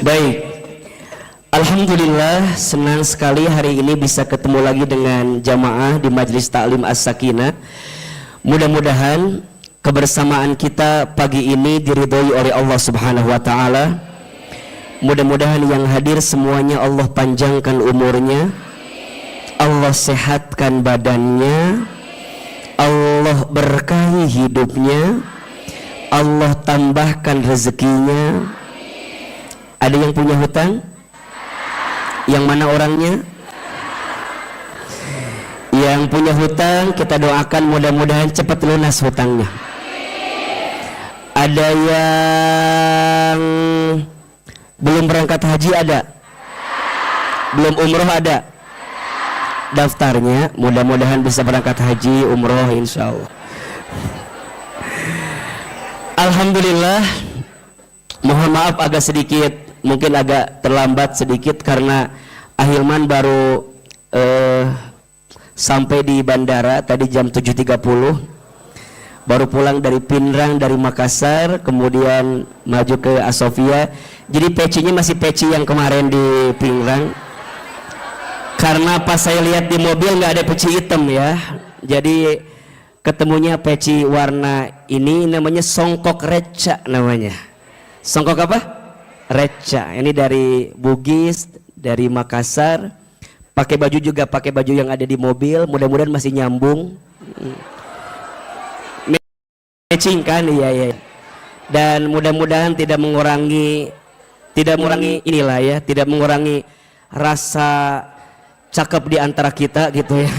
Baik, Alhamdulillah senang sekali hari ini bisa ketemu lagi dengan jamaah di Majelis Ta'lim As-Sakinah. Mudah-mudahan kebersamaan kita pagi ini diridhoi oleh Allah Subhanahu wa taala. Mudah-mudahan yang hadir semuanya Allah panjangkan umurnya, Allah sehatkan badannya, Allah berkahi hidupnya, Allah tambahkan rezekinya. Ada yang punya hutang? Yang mana orangnya? Yang punya hutang kita doakan mudah-mudahan cepat lunas hutangnya. Ada yang belum berangkat haji ada? Belum umroh ada? Daftarnya mudah-mudahan bisa berangkat haji umroh insya Allah. Alhamdulillah. Mohon maaf agak sedikit, mungkin agak terlambat sedikit karena Ahilman baru sampai di bandara tadi jam 7.30. Baru pulang dari Pinrang, dari Makassar, kemudian maju ke Asofia. Jadi pecinya masih peci yang kemarin di Pinrang. Karena pas saya lihat di mobil nggak ada peci hitam ya. Jadi ketemunya peci warna ini namanya songkok reca namanya. Songkok apa? Reca. Ini dari Bugis, dari Makassar. Pakai baju juga, pakai baju yang ada di mobil. Mudah-mudahan masih nyambung. Matching kan, iya. Dan mudah-mudahan tidak mengurangi inilah ya, tidak mengurangi rasa cakep di antara kita gitu ya.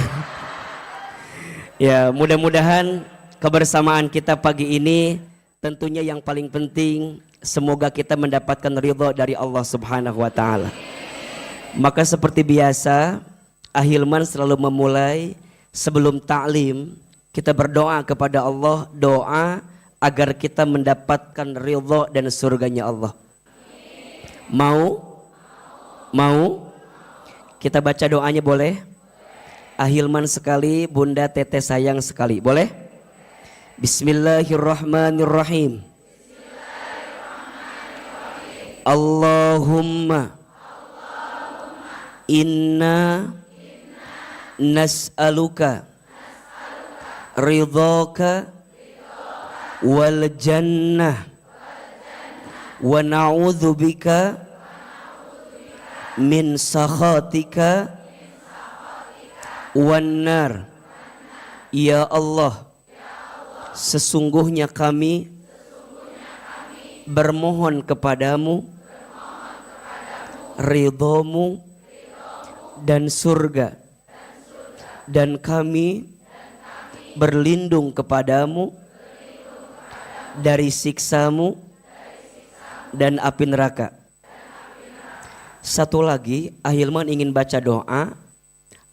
Ya, mudah-mudahan kebersamaan kita pagi ini tentunya yang paling penting semoga kita mendapatkan ridho dari Allah Subhanahu wa taala. Maka seperti biasa, Ahilman selalu memulai sebelum ta'lim kita berdoa kepada Allah, doa agar kita mendapatkan ridho dan surganya Allah. Mau? Kita baca doanya boleh? Ahilman sekali, Bunda Teteh sayang sekali. Boleh? Bismillahirrahmanirrahim. Allahumma inna nas'aluka ridhaka wal jannah wa na'udzubika min sakhatika wan nar. Ya Allah, sesungguhnya kami bermohon kepadamu ridhomu dan surga, dan kami berlindung kepadamu dari siksamu dan api neraka. Satu lagi, Ahilman ingin baca doa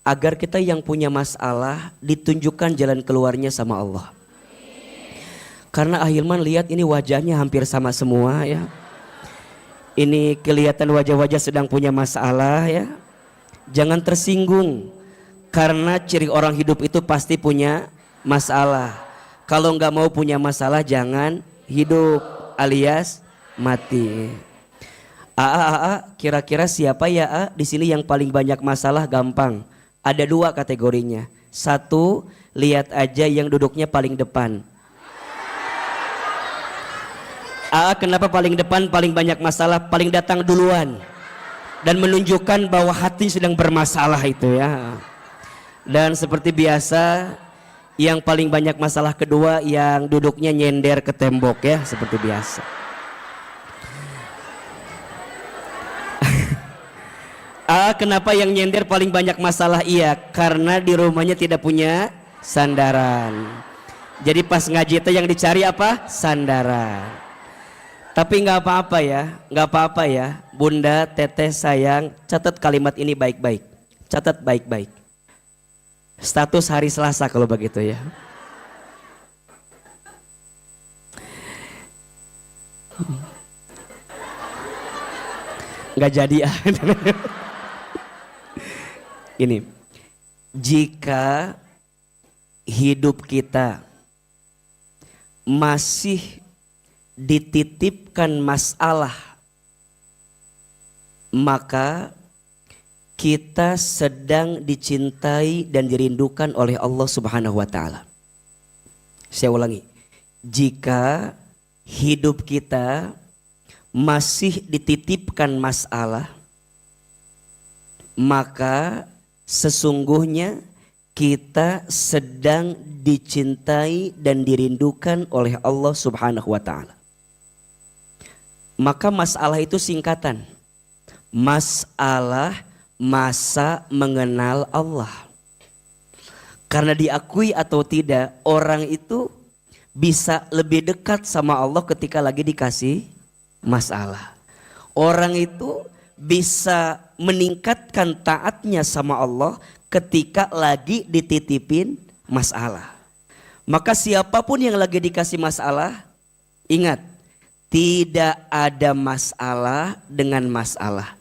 agar kita yang punya masalah ditunjukkan jalan keluarnya sama Allah. Karena Ahilman lihat ini wajahnya hampir sama semua ya. Ini kelihatan wajah-wajah sedang punya masalah ya. Jangan tersinggung, karena ciri orang hidup itu pasti punya masalah. Kalau nggak mau punya masalah jangan hidup alias mati. Kira-kira siapa ya di sini yang paling banyak masalah? Gampang. Ada dua kategorinya. Satu, lihat aja yang duduknya paling depan. Kenapa paling depan? Paling banyak masalah, paling datang duluan dan menunjukkan bahwa hati sedang bermasalah itu ya. Dan seperti biasa, yang paling banyak masalah kedua yang duduknya nyender ke tembok ya, seperti biasa. Kenapa yang nyender paling banyak masalah? Iya, karena di rumahnya tidak punya sandaran. Jadi pas ngaji itu yang dicari apa? Sandaran. Tapi nggak apa-apa ya, Bunda Teteh sayang, catat kalimat ini baik-baik. Catat baik-baik. Status hari Selasa kalau begitu ya. Nggak jadi ah. Ini, jika hidup kita masih dititipkan masalah maka kita sedang dicintai dan dirindukan oleh Allah Subhanahu wa taala. Saya ulangi. Jika hidup kita masih dititipkan masalah, maka sesungguhnya kita sedang dicintai dan dirindukan oleh Allah Subhanahu wa taala. Maka masalah itu singkatan. Masalah masa mengenal Allah. Karena diakui atau tidak, orang itu bisa lebih dekat sama Allah ketika lagi dikasih masalah. Orang itu bisa meningkatkan taatnya sama Allah ketika lagi dititipin masalah. Maka siapapun yang lagi dikasih masalah, ingat, tidak ada masalah dengan masalah.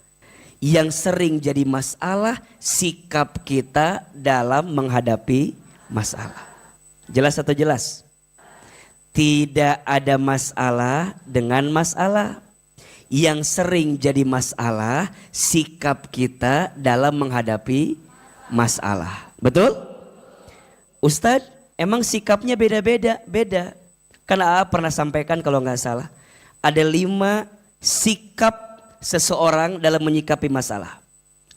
Yang sering jadi masalah sikap kita dalam menghadapi masalah. Jelas atau jelas? Tidak ada masalah dengan masalah. Yang sering jadi masalah sikap kita dalam menghadapi masalah. Betul? Ustadz, emang sikapnya beda-beda? Beda. Karena pernah sampaikan kalau nggak salah, ada 5 sikap seseorang dalam menyikapi masalah.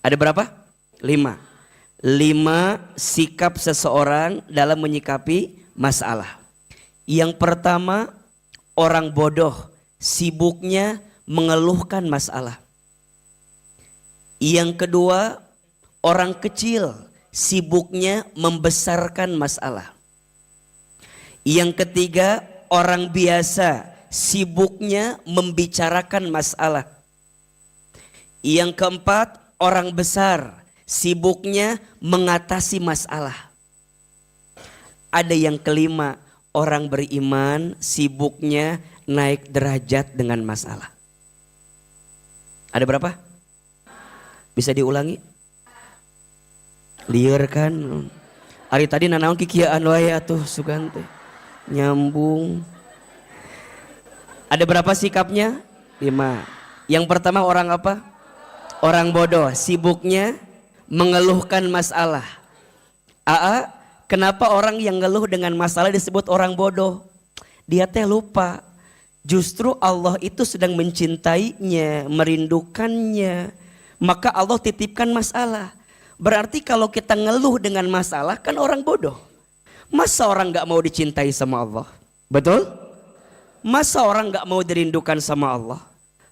Ada berapa? 5. 5 sikap seseorang dalam menyikapi masalah. Yang pertama, orang bodoh sibuknya mengeluhkan masalah. Yang kedua, orang kecil sibuknya membesarkan masalah. Yang ketiga, orang biasa sibuknya membicarakan masalah. Yang keempat, orang besar sibuknya mengatasi masalah. Ada yang kelima, orang beriman sibuknya naik derajat dengan masalah. Ada berapa? Bisa diulangi? Liar kan? Hari tadi nanaon kikiaan wae atuh sugante. Nyambung. Ada berapa sikapnya? 5. Yang pertama orang apa? Orang bodoh, sibuknya mengeluhkan masalah. Aa, kenapa orang yang ngeluh dengan masalah disebut orang bodoh? Dia teh lupa. Justru Allah itu sedang mencintainya, merindukannya. Maka Allah titipkan masalah. Berarti kalau kita ngeluh dengan masalah kan orang bodoh. Masa orang gak mau dicintai sama Allah? Betul? Masa orang gak mau dirindukan sama Allah?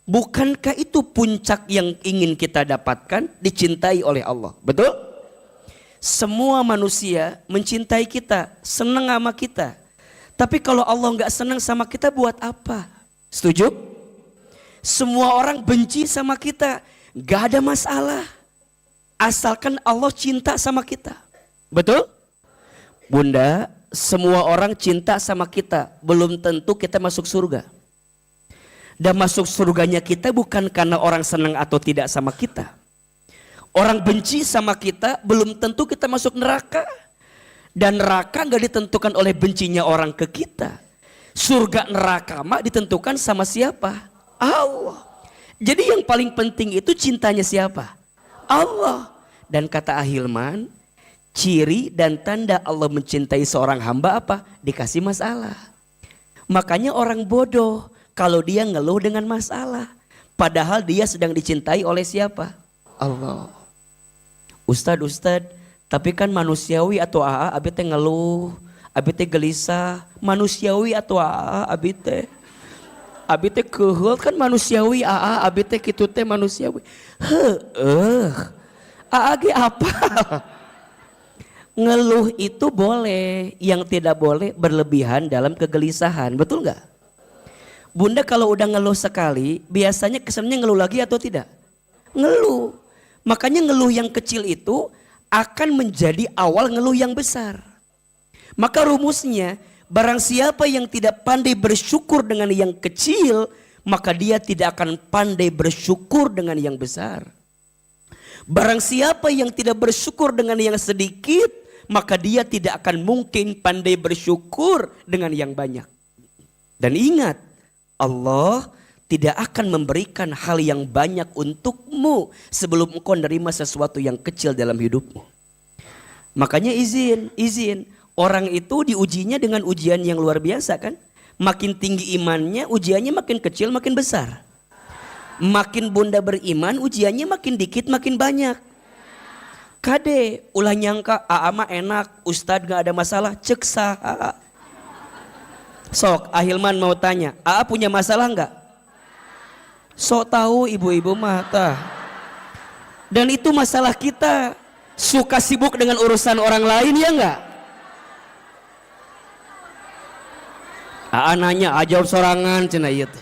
Bukankah itu puncak yang ingin kita dapatkan? Dicintai oleh Allah. Betul? Semua manusia mencintai kita, senang sama kita. Tapi kalau Allah gak senang sama kita buat apa? Setuju? Semua orang benci sama kita, gak ada masalah. Asalkan Allah cinta sama kita. Betul? Bunda, semua orang cinta sama kita, belum tentu kita masuk surga. Dan masuk surganya kita bukan karena orang senang atau tidak sama kita. Orang benci sama kita, belum tentu kita masuk neraka. Dan neraka gak ditentukan oleh bencinya orang ke kita. Surga neraka mah ditentukan sama siapa? Allah. Jadi yang paling penting itu cintanya siapa? Allah. Dan kata Ahilman, ciri dan tanda Allah mencintai seorang hamba apa? Dikasih masalah. Makanya orang bodoh kalau dia ngeluh dengan masalah. Padahal dia sedang dicintai oleh siapa? Allah. Ustadz, tapi kan manusiawi atau aa abi teh ngeluh, abi teh gelisah. Manusiawi atau aa abi teh keheul kan manusiawi, aa abi teh kitu teh manusiawi. Aa ge apa? Ngeluh itu boleh, yang tidak boleh berlebihan dalam kegelisahan, betul nggak? Bunda kalau udah ngeluh sekali, biasanya kesannya ngeluh lagi atau tidak? Ngeluh. Makanya ngeluh yang kecil itu akan menjadi awal ngeluh yang besar. Maka rumusnya, barang siapa yang tidak pandai bersyukur dengan yang kecil, maka dia tidak akan pandai bersyukur dengan yang besar. Barang siapa yang tidak bersyukur dengan yang sedikit, maka dia tidak akan mungkin pandai bersyukur dengan yang banyak. Dan ingat, Allah tidak akan memberikan hal yang banyak untukmu sebelum engkau menerima sesuatu yang kecil dalam hidupmu. Makanya izin. Orang itu diujinya dengan ujian yang luar biasa kan. Makin tinggi imannya, ujiannya makin kecil makin besar. Makin bunda beriman, ujiannya makin dikit makin banyak. Kade ulah nyangka mah enak, ustad gak ada masalah, cek saha. Sok Ahilman mau tanya, punya masalah nggak? Sok tahu ibu-ibu mata. Dan itu masalah kita, suka sibuk dengan urusan orang lain ya nggak? Nanya jawab sorangan cina ieu teh.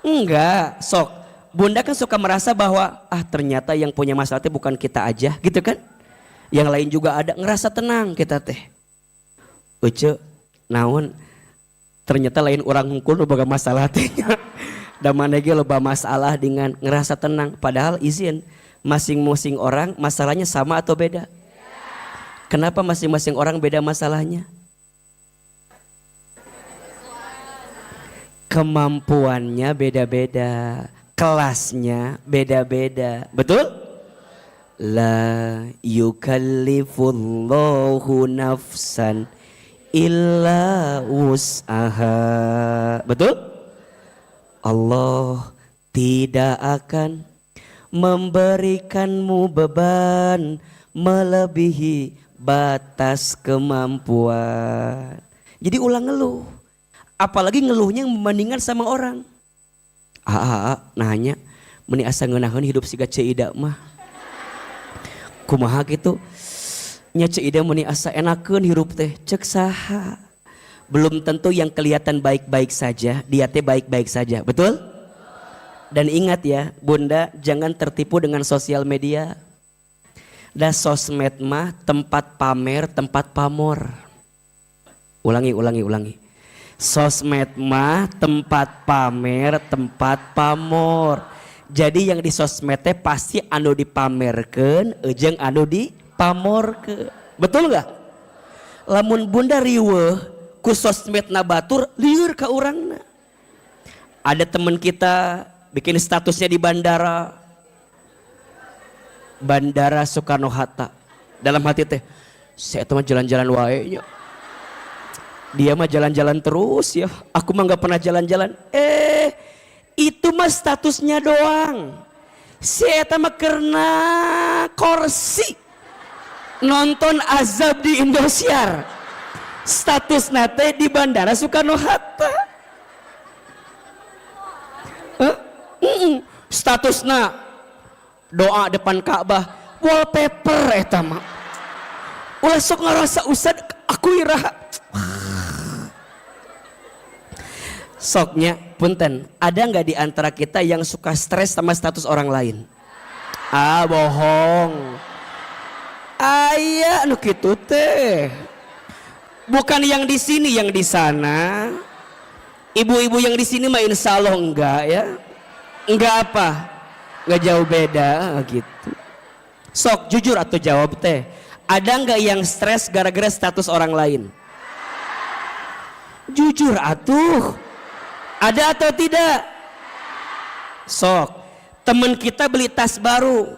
Enggak, sok. Bunda kan suka merasa bahwa ternyata yang punya masalah teh bukan kita aja gitu kan? Yang lain juga ada, ngerasa tenang kita teh. Uce, naon? Ternyata lain orang ngukul boga masalah teh. Da maneh ge loba masalah dengan ngerasa tenang. Padahal izin, masing-masing orang masalahnya sama atau beda? Kenapa masing-masing orang beda masalahnya? Kemampuannya beda-beda, kelasnya beda-beda. Betul? La yukallifullahu nafsan illa wus'aha. Betul? Allah tidak akan memberikanmu beban melebihi batas kemampuan. Jadi ulang ngeluh. Apalagi ngeluhnya membandingkan sama orang. Nanya, meni asa ngeunaheun hidup siga Ceuida mah. Kumaha gitu? Nya Ceuida meni asa enakeun hirup teh, cek saha? Belum tentu yang kelihatan baik-baik saja, dia teh baik-baik saja, betul? Dan ingat ya, bunda jangan tertipu dengan sosial media. Dan sosmed mah tempat pamer, tempat pamor. Ulangi. Sosmed mah tempat pamer, tempat pamor. Jadi yang di sosmed teh pasti anu dipamerkeun, jeung anu dipamorkeun. Betul nggak? Lamun bunda riweuh ku sosmed na batur lieur ka urangna. Ada teman kita bikin statusnya di bandara Soekarno-Hatta. Dalam hati teh, saya teman jalan-jalan wae nya. Dia mah jalan-jalan terus ya. Aku mah nggak pernah jalan-jalan. Itu mah statusnya doang. Saya mah karena korsi nonton azab di Indosiar. Status nate di bandara Soekarno-Hatta. Statusna doa depan Ka'bah, wallpaper eta mah. Ulah sok ngarasa usad aku iraha. Soknya punten, ada nggak di antara kita yang suka stres sama status orang lain? Bohong. Aya nu kitu teh. Bukan yang di sini, yang di sana. Ibu-ibu yang di sini mah insya Allah enggak ya. Enggak apa? Enggak jauh beda gitu. Sok jujur atau jawab teh. Ada enggak yang stres gara-gara status orang lain? Jujur atuh. Ada atau tidak? Sok. Teman kita beli tas baru.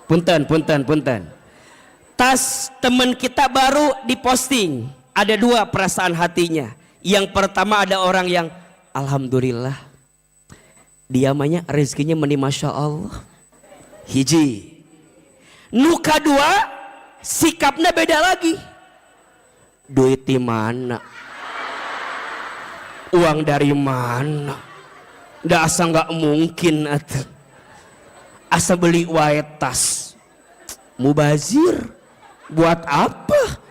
Punten. Tas teman kita baru diposting. Ada dua perasaan hatinya. Yang pertama ada orang yang alhamdulillah. Dia mahnya rezekinya meni masya Allah. Hiji. Nu kadua sikapnya beda lagi. Duit di mana? Uang dari mana? Da asa nggak mungkin atuh. Asa beli wae tas. Mubazir. Buat apa?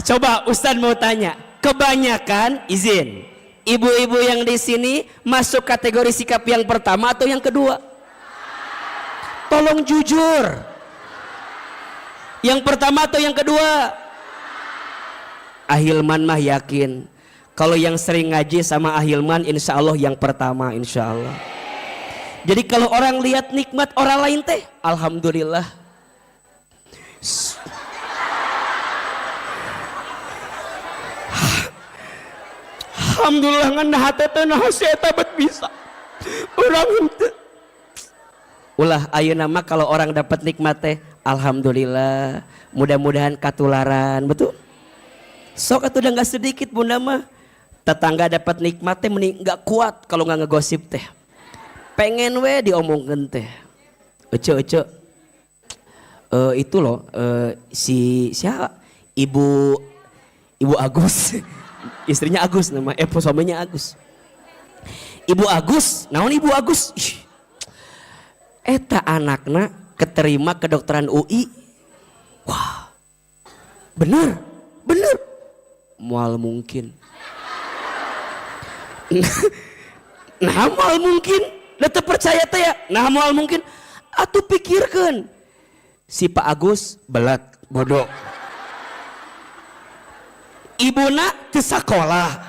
Coba Ustadz mau tanya, kebanyakan izin ibu-ibu yang di sini masuk kategori sikap yang pertama atau yang kedua? Tolong jujur. Yang pertama atau yang kedua? Ahilman mah yakin kalau yang sering ngaji sama Ahilman insya Allah yang pertama insya Allah. Jadi kalau orang lihat nikmat orang lain teh, alhamdulillah. Alhamdulillah ngan hate teh nah eta bet bisa. Urang henteu. Ulah ayeuna mah kalau orang dapat nikmat teh alhamdulillah, mudah-mudahan katularan, betul? Sok atuh udah enggak sedikit bunda mah. Tetangga dapat nikmat teh mending enggak kuat kalau enggak ngegosip teh. Pengen we diomongkeun teh. Ece. Itu loh si siapa? Ibu Agus. Istrinya Agus nama suaminya Agus. Ibu Agus, naon Ibu Agus? Eta anakna keterima kedokteran UI. Wah, bener, mual mungkin. Nah mual mungkin, udah percaya teh ya. Nah mual mungkin, atuh pikirkan. Si Pak Agus belat bodoh. Ibuna teu sakolah.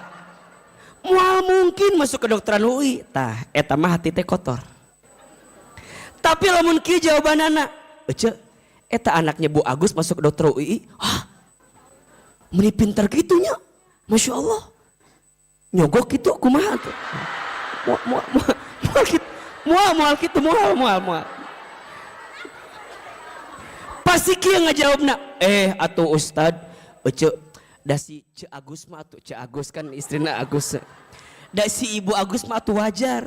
Mual mungkin masuk kedokteran UI. Tah, eta mah hati teh kotor. Tapi lamun kieu jawabanana, ece, eta anaknya Bu Agus masuk ke dokter UI, meni pintar gitunya, masya Allah, nyogok gitu, kumaha tuh, mual. Pasti kieu ngajawabna, atuh Ustad, ece, da si Ce Agus mah atuh, Ce Agus kan istrina Agus, da si Ibu Agus mah atuh wajar,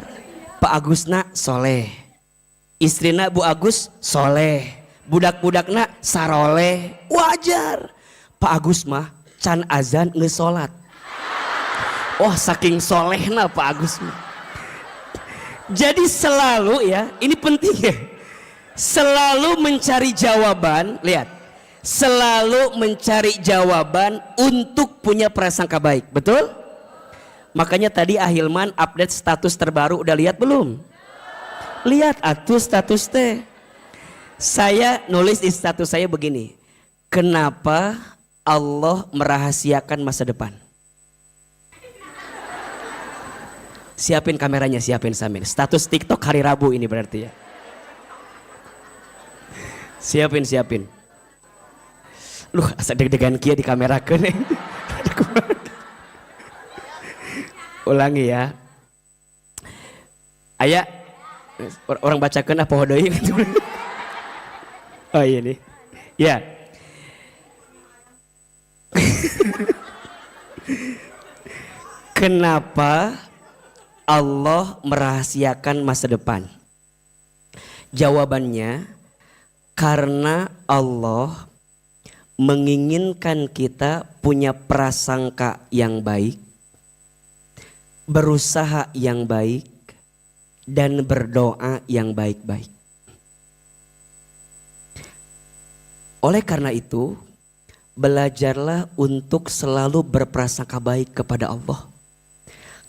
Pak Agusna soleh. Istrina Bu Agus soleh, budak-budakna saroleh, wajar. Pak Agus mah can azan ngesolat. Wah saking solehna Pak Agus mah. Jadi selalu ya, ini penting ya, selalu mencari jawaban, lihat, selalu mencari jawaban untuk punya prasangka baik, betul? Makanya tadi Ahilman update status terbaru, udah lihat belum? Lihat atuh status teh. Saya nulis di status saya begini. Kenapa Allah merahasiakan masa depan? Siapin kameranya, siapin Samin. Status TikTok hari Rabu ini berarti ya. Siapin. Luh, asa deg-degan kia di kamera kene. Ulangi ya. Aya orang bacakan apa hodoi gitu. Oh iya nih. Ya. Kenapa Allah merahasiakan masa depan? Jawabannya karena Allah menginginkan kita punya prasangka yang baik, berusaha yang baik, dan berdoa yang baik-baik. Oleh karena itu, belajarlah untuk selalu berprasangka baik kepada Allah.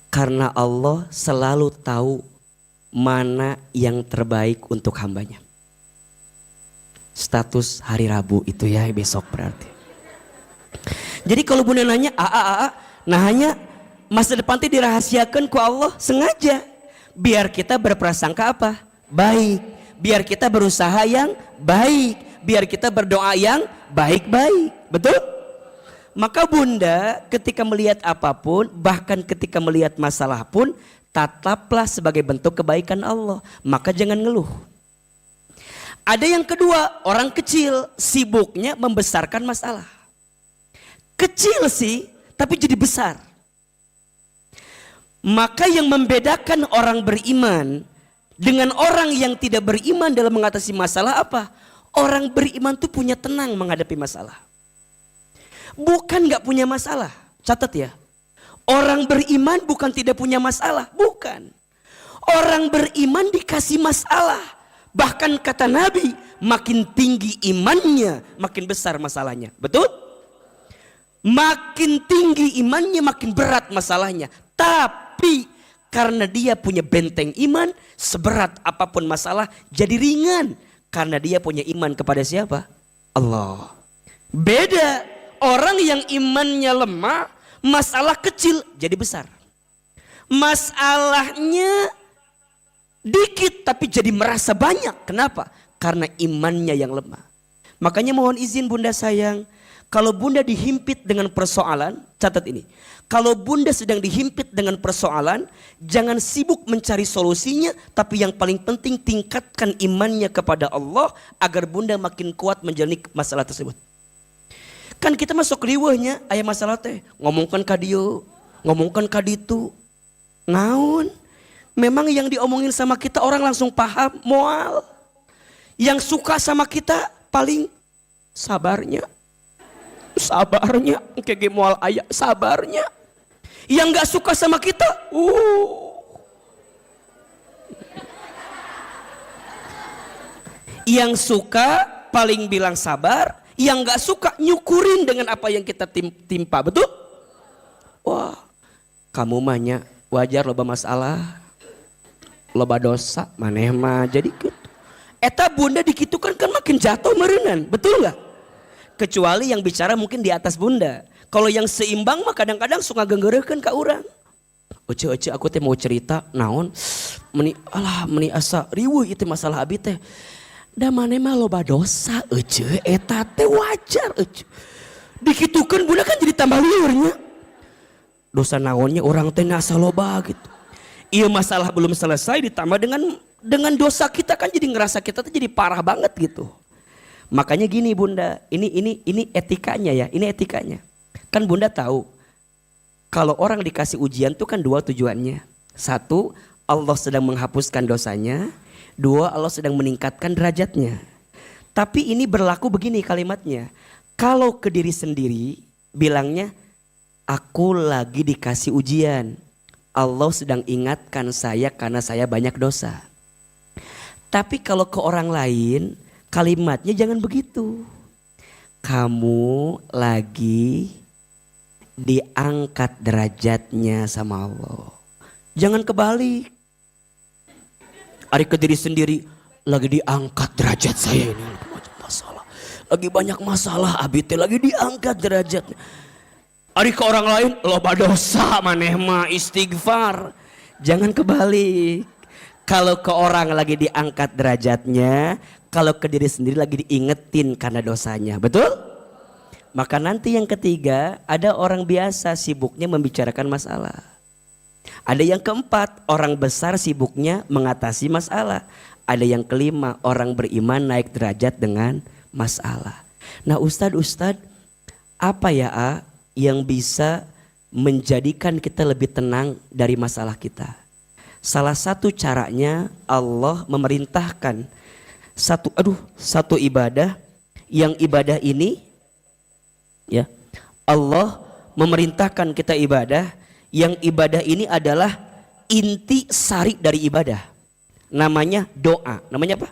Karena Allah selalu tahu mana yang terbaik untuk hambanya. Status hari Rabu itu ya besok berarti. Jadi kalau bunda nanya, nah hanya masa depan itu dirahasiakan ku Allah sengaja. Biar kita berprasangka apa? Baik. Biar kita berusaha yang baik. Biar kita berdoa yang baik-baik. Betul? Maka bunda ketika melihat apapun, bahkan ketika melihat masalah pun, tataplah sebagai bentuk kebaikan Allah. Maka jangan ngeluh. Ada yang kedua, orang kecil sibuknya membesarkan masalah. Kecil sih, tapi jadi besar. Maka yang membedakan orang beriman dengan orang yang tidak beriman dalam mengatasi masalah apa? Orang beriman tuh punya tenang menghadapi masalah. Bukan gak punya masalah. Catat ya. Orang beriman bukan tidak punya masalah. Bukan. Orang beriman dikasih masalah. Bahkan kata Nabi, makin tinggi imannya, makin besar masalahnya. Betul? Makin tinggi imannya, makin berat masalahnya. Tapi karena dia punya benteng iman, seberat apapun masalah jadi ringan. Karena dia punya iman kepada siapa? Allah. Beda, orang yang imannya lemah, masalah kecil jadi besar. Masalahnya dikit tapi jadi merasa banyak. Kenapa? Karena imannya yang lemah. Makanya mohon izin bunda sayang, kalau bunda dihimpit dengan persoalan, catat ini. Kalau bunda sedang dihimpit dengan persoalan, jangan sibuk mencari solusinya, tapi yang paling penting tingkatkan imannya kepada Allah agar bunda makin kuat menjalani masalah tersebut. Kan kita masuk riwahnya, ayah masalah teh, ngomongkan kadieu, ngomongkan kaditu, naon. Memang yang diomongin sama kita orang langsung paham, moal. Yang suka sama kita paling sabarnya. Sabarnya, kayak moal ayah, sabarnya. Yang gak suka sama kita, Yang suka paling bilang sabar, yang gak suka nyukurin dengan apa yang kita timpa, betul? Wah, kamu mahnya wajar loba masalah, loba dosa, maneh mah jadi gitu. Eta bunda dikitukan kan makin jatuh merenan, betul gak? Kecuali yang bicara mungkin di atas bunda. Kalau yang seimbang mah kadang-kadang suka genggerekeun ka urang. Ece aku teh mau cerita naon meni asa riweuh ieu masalah abi teh. Da maneh mah loba dosa ece eta teh wajar ece. Dikitukeun bunda kan jadi tambah liur nya. Dosa naonnya orang teh asa loba gitu. Ieu masalah belum selesai ditambah dengan dosa kita kan jadi ngerasa kita tuh jadi parah banget gitu. Makanya gini bunda, ini etikanya ya, ini etikanya. Kan bunda tahu, kalau orang dikasih ujian tuh kan dua tujuannya. Satu, Allah sedang menghapuskan dosanya. Dua, Allah sedang meningkatkan derajatnya. Tapi ini berlaku begini kalimatnya. Kalau ke diri sendiri, bilangnya, aku lagi dikasih ujian. Allah sedang ingatkan saya karena saya banyak dosa. Tapi kalau ke orang lain, kalimatnya jangan begitu. Kamu lagi diangkat derajatnya sama Allah. Jangan kebalik. Ari ke diri sendiri, lagi diangkat derajat saya ini. Masalah. Lagi banyak masalah, abi teh lagi diangkat derajatnya. Ari ke orang lain, loba dosa maneh mah istighfar. Jangan kebalik. Kalau ke orang lagi diangkat derajatnya, kalau ke diri sendiri lagi diingetin karena dosanya, betul? Maka nanti yang ketiga, ada orang biasa sibuknya membicarakan masalah. Ada yang keempat, orang besar sibuknya mengatasi masalah. Ada yang kelima, orang beriman naik derajat dengan masalah. Nah Ustadz, apa ya yang bisa menjadikan kita lebih tenang dari masalah kita? Salah satu caranya Allah memerintahkan satu ibadah, yang ibadah ini ya Allah memerintahkan kita ibadah, yang ibadah ini adalah inti sari dari ibadah. Namanya doa. Namanya apa?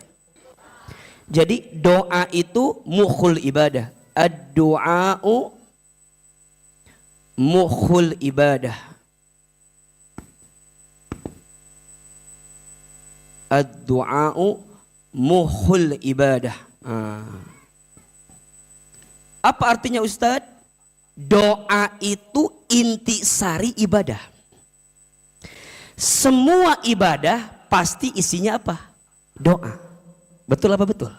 Jadi doa itu mukhul ibadah. Ad-du'a'u mukhul ibadah. Ad-du'a'u mukhul ibadah. Apa artinya Ustadz? Doa itu inti sari ibadah. Semua ibadah pasti isinya apa? Doa. Betul apa betul?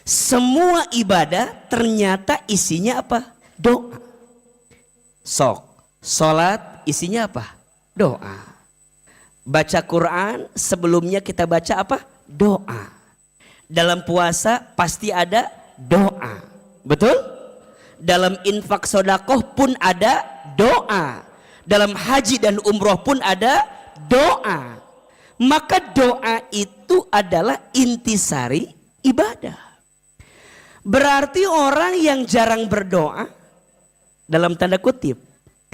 Semua ibadah ternyata isinya apa? Doa. Sholat isinya apa? Doa. Baca Quran sebelumnya kita baca apa? Doa. Dalam puasa pasti ada doa. Betul? Dalam infak sodakoh pun ada doa. Dalam haji dan umroh pun ada doa. Maka doa itu adalah intisari ibadah. Berarti orang yang jarang berdoa, dalam tanda kutip,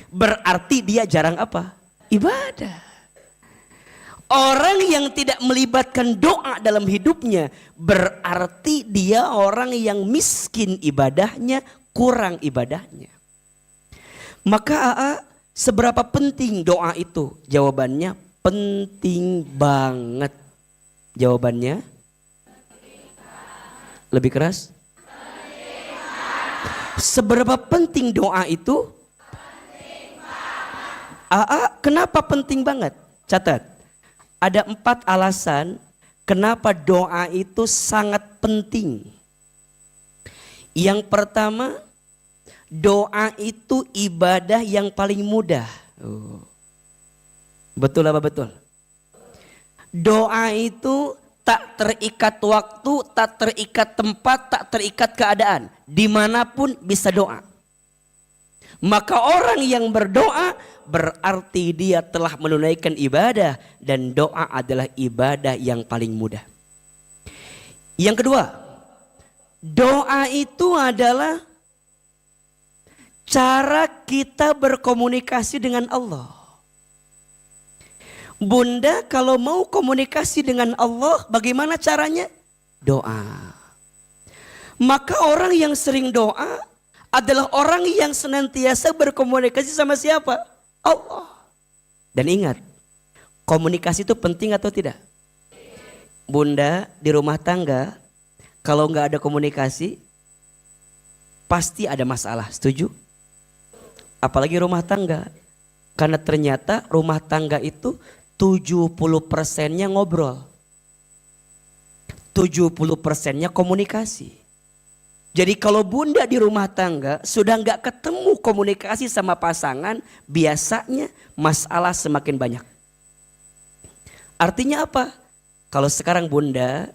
berarti dia jarang apa? Ibadah. Orang yang tidak melibatkan doa dalam hidupnya, berarti dia orang yang miskin ibadahnya, kurang ibadahnya. Maka seberapa penting doa itu? Jawabannya penting banget. Jawabannya lebih keras. Seberapa penting doa itu? Kenapa penting banget? Catat. Ada 4 alasan kenapa doa itu sangat penting. Yang pertama, doa itu ibadah yang paling mudah. Betul apa betul? Doa itu tak terikat waktu, tak terikat tempat, tak terikat keadaan. Dimanapun bisa doa. Maka orang yang berdoa berarti dia telah menunaikan ibadah. Dan doa adalah ibadah yang paling mudah. Yang kedua, doa itu adalah cara kita berkomunikasi dengan Allah. Bunda kalau mau komunikasi dengan Allah bagaimana caranya? Doa. Maka orang yang sering doa adalah orang yang senantiasa berkomunikasi sama siapa? Allah. Dan ingat, komunikasi itu penting atau tidak? Bunda di rumah tangga kalau nggak ada komunikasi pasti ada masalah, setuju? Apalagi rumah tangga. Karena ternyata rumah tangga itu 70%-nya ngobrol. 70%-nya komunikasi. Jadi kalau bunda di rumah tangga sudah nggak ketemu komunikasi sama pasangan, biasanya masalah semakin banyak. Artinya apa? Kalau sekarang bunda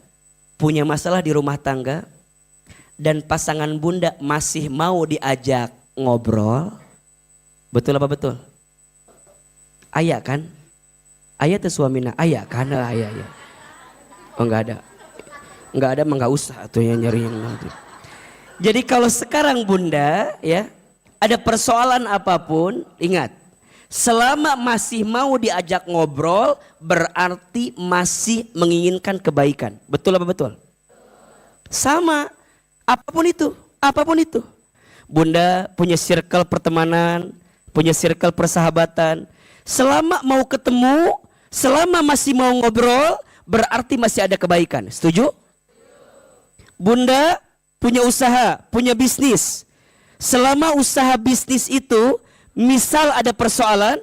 punya masalah di rumah tangga dan pasangan bunda masih mau diajak ngobrol, betul apa betul? Ayah kan? Ayah tuh suamina, ayah kan? Ayah. Oh enggak ada mah enggak usah tuh yang nyari yang nanti. Jadi kalau sekarang bunda ya ada persoalan apapun, ingat selama masih mau diajak ngobrol berarti masih menginginkan kebaikan. Betul apa betul? Sama, apapun itu. Bunda punya circle pertemanan, punya circle persahabatan. Selama mau ketemu, selama masih mau ngobrol berarti masih ada kebaikan. Setuju? Bunda punya usaha, punya bisnis. Selama usaha bisnis itu, misal ada persoalan,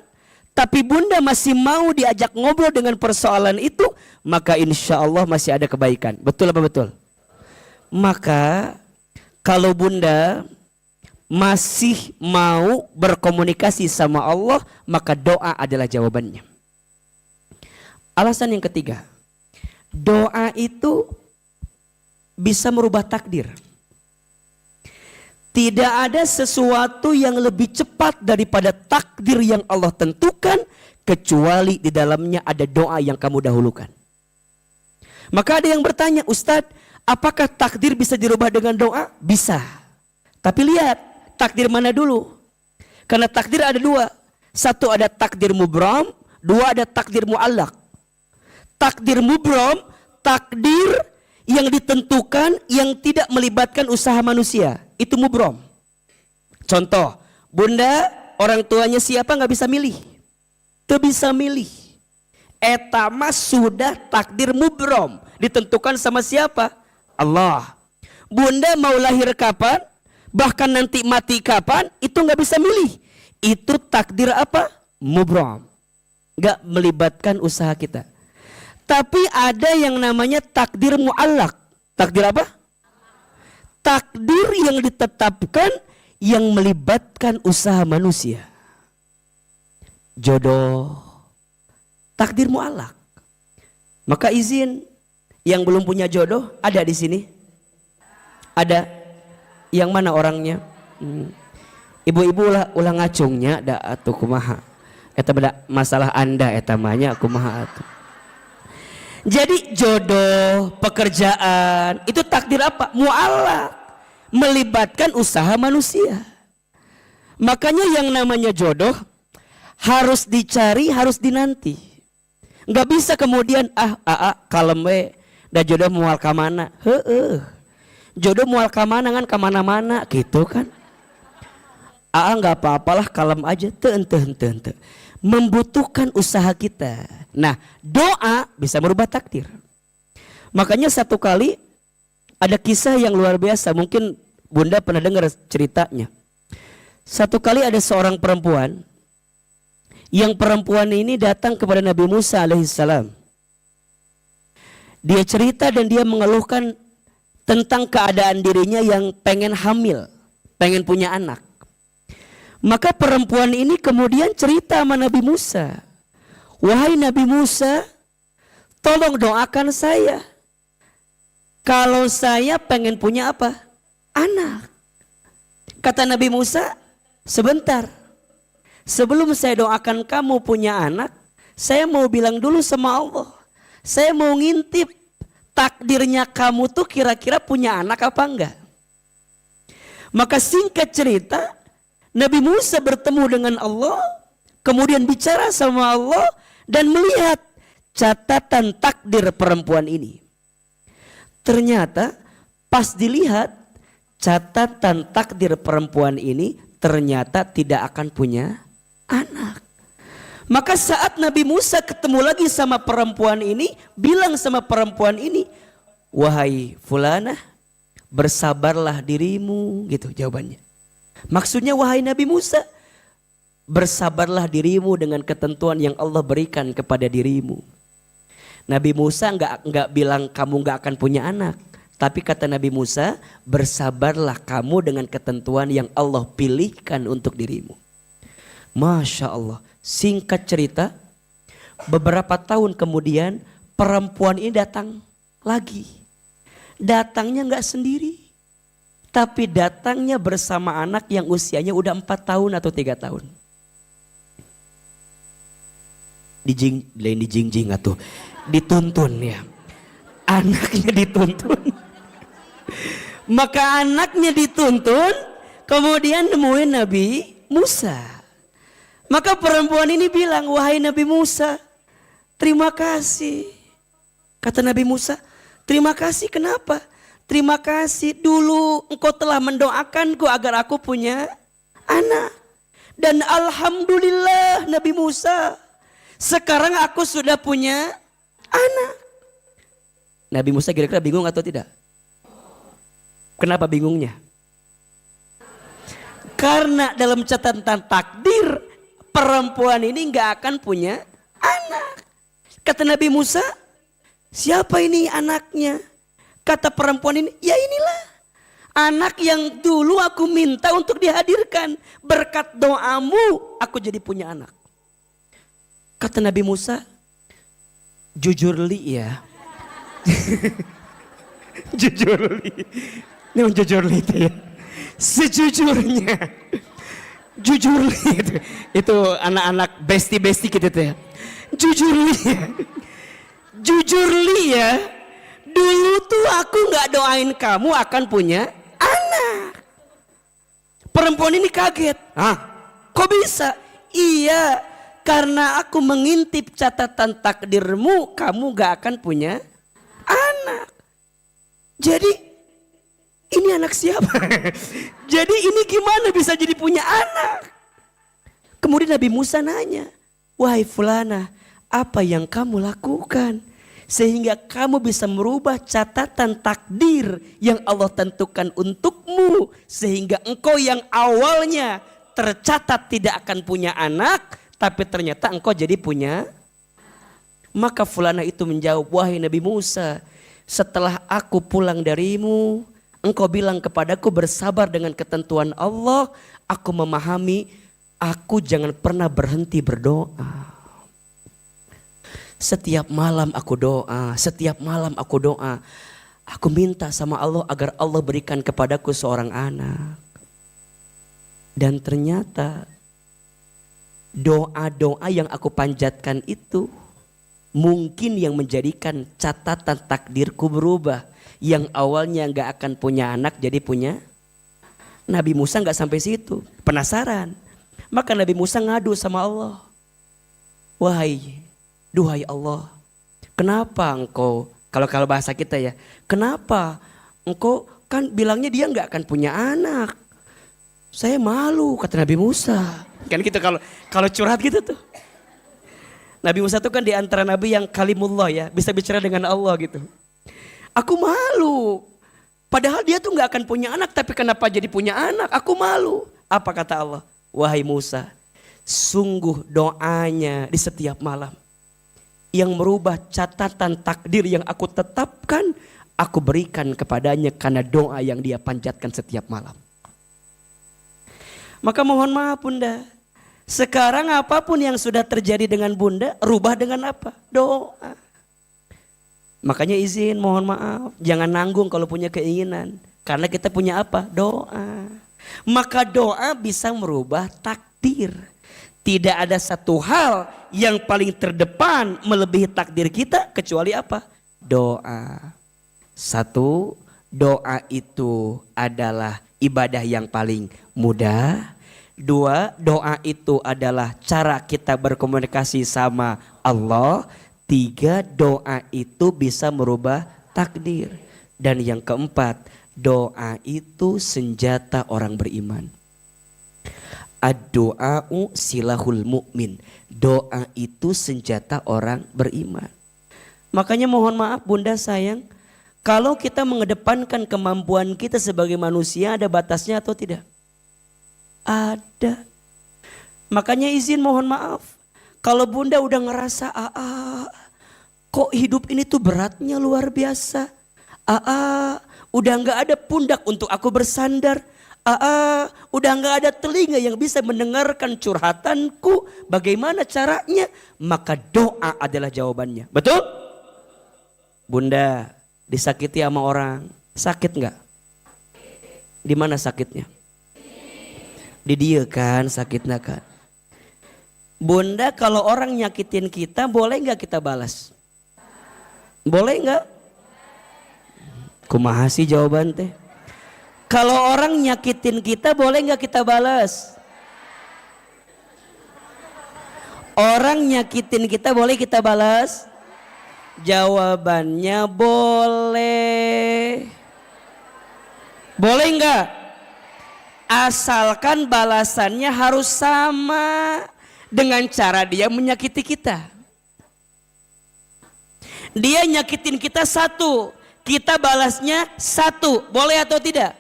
tapi bunda masih mau diajak ngobrol dengan persoalan itu, maka insya Allah masih ada kebaikan. Betul apa betul? Maka kalau bunda masih mau berkomunikasi sama Allah, maka doa adalah jawabannya. Alasan yang ketiga, doa itu bisa merubah takdir. Tidak ada sesuatu yang lebih cepat daripada takdir yang Allah tentukan kecuali di dalamnya ada doa yang kamu dahulukan. Maka ada yang bertanya, Ustadz, apakah takdir bisa dirubah dengan doa? Bisa. Tapi lihat, takdir mana dulu? Karena takdir ada dua. Satu ada takdir mubram, dua ada takdir muallak. Takdir mubram, takdir yang ditentukan yang tidak melibatkan usaha manusia. Itu mubrom. Contoh, bunda orang tuanya siapa nggak bisa milih. Tuh bisa milih. Etama sudah takdir mubrom. Ditentukan sama siapa? Allah. Bunda mau lahir kapan? Bahkan nanti mati kapan? Itu nggak bisa milih. Itu takdir apa? Mubrom. Nggak melibatkan usaha kita. Tapi ada yang namanya takdir muallak. Takdir apa? Takdir yang ditetapkan yang melibatkan usaha manusia. Jodoh. Takdir muallak. Maka izin yang belum punya jodoh ada di sini? Ada. Yang mana orangnya? Ibu-ibu ulah ngacungnya da atuh kumaha. Eta beda masalah Anda eta manya kumaha atuh. Jadi jodoh, pekerjaan, itu takdir apa? Muallak, melibatkan usaha manusia. Makanya yang namanya jodoh harus dicari, harus dinanti. Nggak bisa kemudian kalem we, da jodoh mual ka mana? Jodoh mual ka mana kan ka mana-mana gitu kan. Nggak apa-apalah kalem aja, teu. Membutuhkan usaha kita. Nah, doa bisa merubah takdir. Makanya satu kali ada kisah yang luar biasa. Mungkin bunda pernah dengar ceritanya. Satu kali ada seorang perempuan. Yang perempuan ini datang kepada Nabi Musa alaihissalam. Dia cerita dan dia mengeluhkan tentang keadaan dirinya yang pengen hamil. Pengen punya anak. Maka perempuan ini kemudian cerita sama Nabi Musa. Wahai Nabi Musa, tolong doakan saya. Kalau saya pengen punya apa? Anak. Kata Nabi Musa, sebentar. Sebelum saya doakan kamu punya anak, saya mau bilang dulu sama Allah. Saya mau ngintip takdirnya kamu tuh kira-kira punya anak apa enggak. Maka singkat cerita, Nabi Musa bertemu dengan Allah, kemudian bicara sama Allah dan melihat catatan takdir perempuan ini. Ternyata pas dilihat catatan takdir perempuan ini ternyata tidak akan punya anak. Maka saat Nabi Musa ketemu lagi sama perempuan ini, bilang sama perempuan ini, wahai fulanah, bersabarlah dirimu, gitu jawabannya. Maksudnya wahai Nabi Musa, bersabarlah dirimu dengan ketentuan yang Allah berikan kepada dirimu. Nabi Musa enggak bilang kamu enggak akan punya anak. Tapi kata Nabi Musa, bersabarlah kamu dengan ketentuan yang Allah pilihkan untuk dirimu. Masya Allah. Singkat cerita, beberapa tahun kemudian perempuan ini datang lagi. Datangnya enggak sendiri. Tapi datangnya bersama anak yang usianya udah 4 tahun atau 3 tahun. Dijingjing atau dituntun ya. Anaknya dituntun. Maka anaknya dituntun, kemudian nemuin Nabi Musa. Maka perempuan ini bilang, wahai Nabi Musa, terima kasih. Kata Nabi Musa, terima kasih kenapa? Terima kasih dulu engkau telah mendoakanku agar aku punya anak. Dan alhamdulillah Nabi Musa, sekarang aku sudah punya anak. Nabi Musa kira-kira bingung atau tidak? Kenapa bingungnya? Karena dalam catatan takdir perempuan ini nggak akan punya anak. Kata Nabi Musa, siapa ini anaknya? Kata perempuan ini, ya inilah anak yang dulu aku minta untuk dihadirkan. Berkat doamu aku jadi punya anak. Kata Nabi Musa, jujur li ya. Jujur li. Ini jujur li itu ya. Sejujurnya. Jujur li itu. Itu anak-anak besti-besti gitu tuh ya. Jujur li ya. Jujur li ya. Dulu tuh aku gak doain kamu akan punya anak. Perempuan ini kaget. Hah? Kok bisa? Iya. Karena aku mengintip catatan takdirmu, kamu gak akan punya anak. Jadi ini anak siapa? Jadi ini gimana bisa jadi punya anak? Kemudian Nabi Musa nanya, wahai fulana, apa yang kamu lakukan sehingga kamu bisa merubah catatan takdir yang Allah tentukan untukmu, sehingga engkau yang awalnya tercatat tidak akan punya anak, tapi ternyata engkau jadi punya. Maka fulana itu menjawab, wahai Nabi Musa, setelah aku pulang darimu, engkau bilang kepadaku bersabar dengan ketentuan Allah, aku memahami, aku jangan pernah berhenti berdoa. Setiap malam aku doa, setiap malam aku doa. Aku minta sama Allah agar Allah berikan kepadaku seorang anak. Dan ternyata doa-doa yang aku panjatkan itu mungkin yang menjadikan catatan takdirku berubah. Yang awalnya gak akan punya anak jadi punya. Nabi Musa gak sampai situ, penasaran. Maka Nabi Musa ngadu sama Allah. Duhai Allah, kenapa engkau, kalau bahasa kita ya, kenapa engkau kan bilangnya dia gak akan punya anak. Saya malu, kata Nabi Musa. Kan gitu kalau curhat gitu tuh. Nabi Musa tuh kan di antara nabi yang kalimullah ya, bisa bicara dengan Allah gitu. Aku malu. Padahal dia tuh gak akan punya anak, tapi kenapa jadi punya anak? Aku malu. Apa kata Allah? Wahai Musa, sungguh doanya di setiap malam yang merubah catatan takdir yang aku tetapkan, aku berikan kepadanya karena doa yang dia panjatkan setiap malam. Maka mohon maaf Bunda. Sekarang apapun yang sudah terjadi dengan Bunda, rubah dengan apa? Doa. Makanya izin mohon maaf. Jangan nanggung kalau punya keinginan. Karena kita punya apa? Doa. Maka doa bisa merubah takdir. Tidak ada satu hal yang paling terdepan melebihi takdir kita kecuali apa? Doa. Satu, doa itu adalah ibadah yang paling mudah. Dua, doa itu adalah cara kita berkomunikasi sama Allah. Tiga, doa itu bisa merubah takdir. Dan yang keempat, doa itu senjata orang beriman. Ad-doa'u silahul mu'min. Doa itu senjata orang beriman. Makanya mohon maaf Bunda sayang, kalau kita mengedepankan kemampuan kita sebagai manusia ada batasnya atau tidak? Ada. Makanya izin mohon maaf. Kalau Bunda udah ngerasa kok hidup ini tuh beratnya luar biasa. Udah gak ada pundak untuk aku bersandar. Udah gak ada telinga yang bisa mendengarkan curhatanku. Bagaimana caranya? Maka doa adalah jawabannya. Betul? Bunda disakiti sama orang. Sakit gak? Di mana sakitnya? Di dia kan sakitnya kan. Bunda kalau orang nyakitin kita boleh gak kita balas? Boleh gak? Kumaha sih jawaban teh? Kalau orang nyakitin kita boleh gak kita balas? Orang nyakitin kita boleh kita balas? Jawabannya boleh. Boleh gak? Asalkan balasannya harus sama dengan cara dia menyakiti kita. Dia nyakitin kita satu, kita balasnya satu. Boleh atau tidak?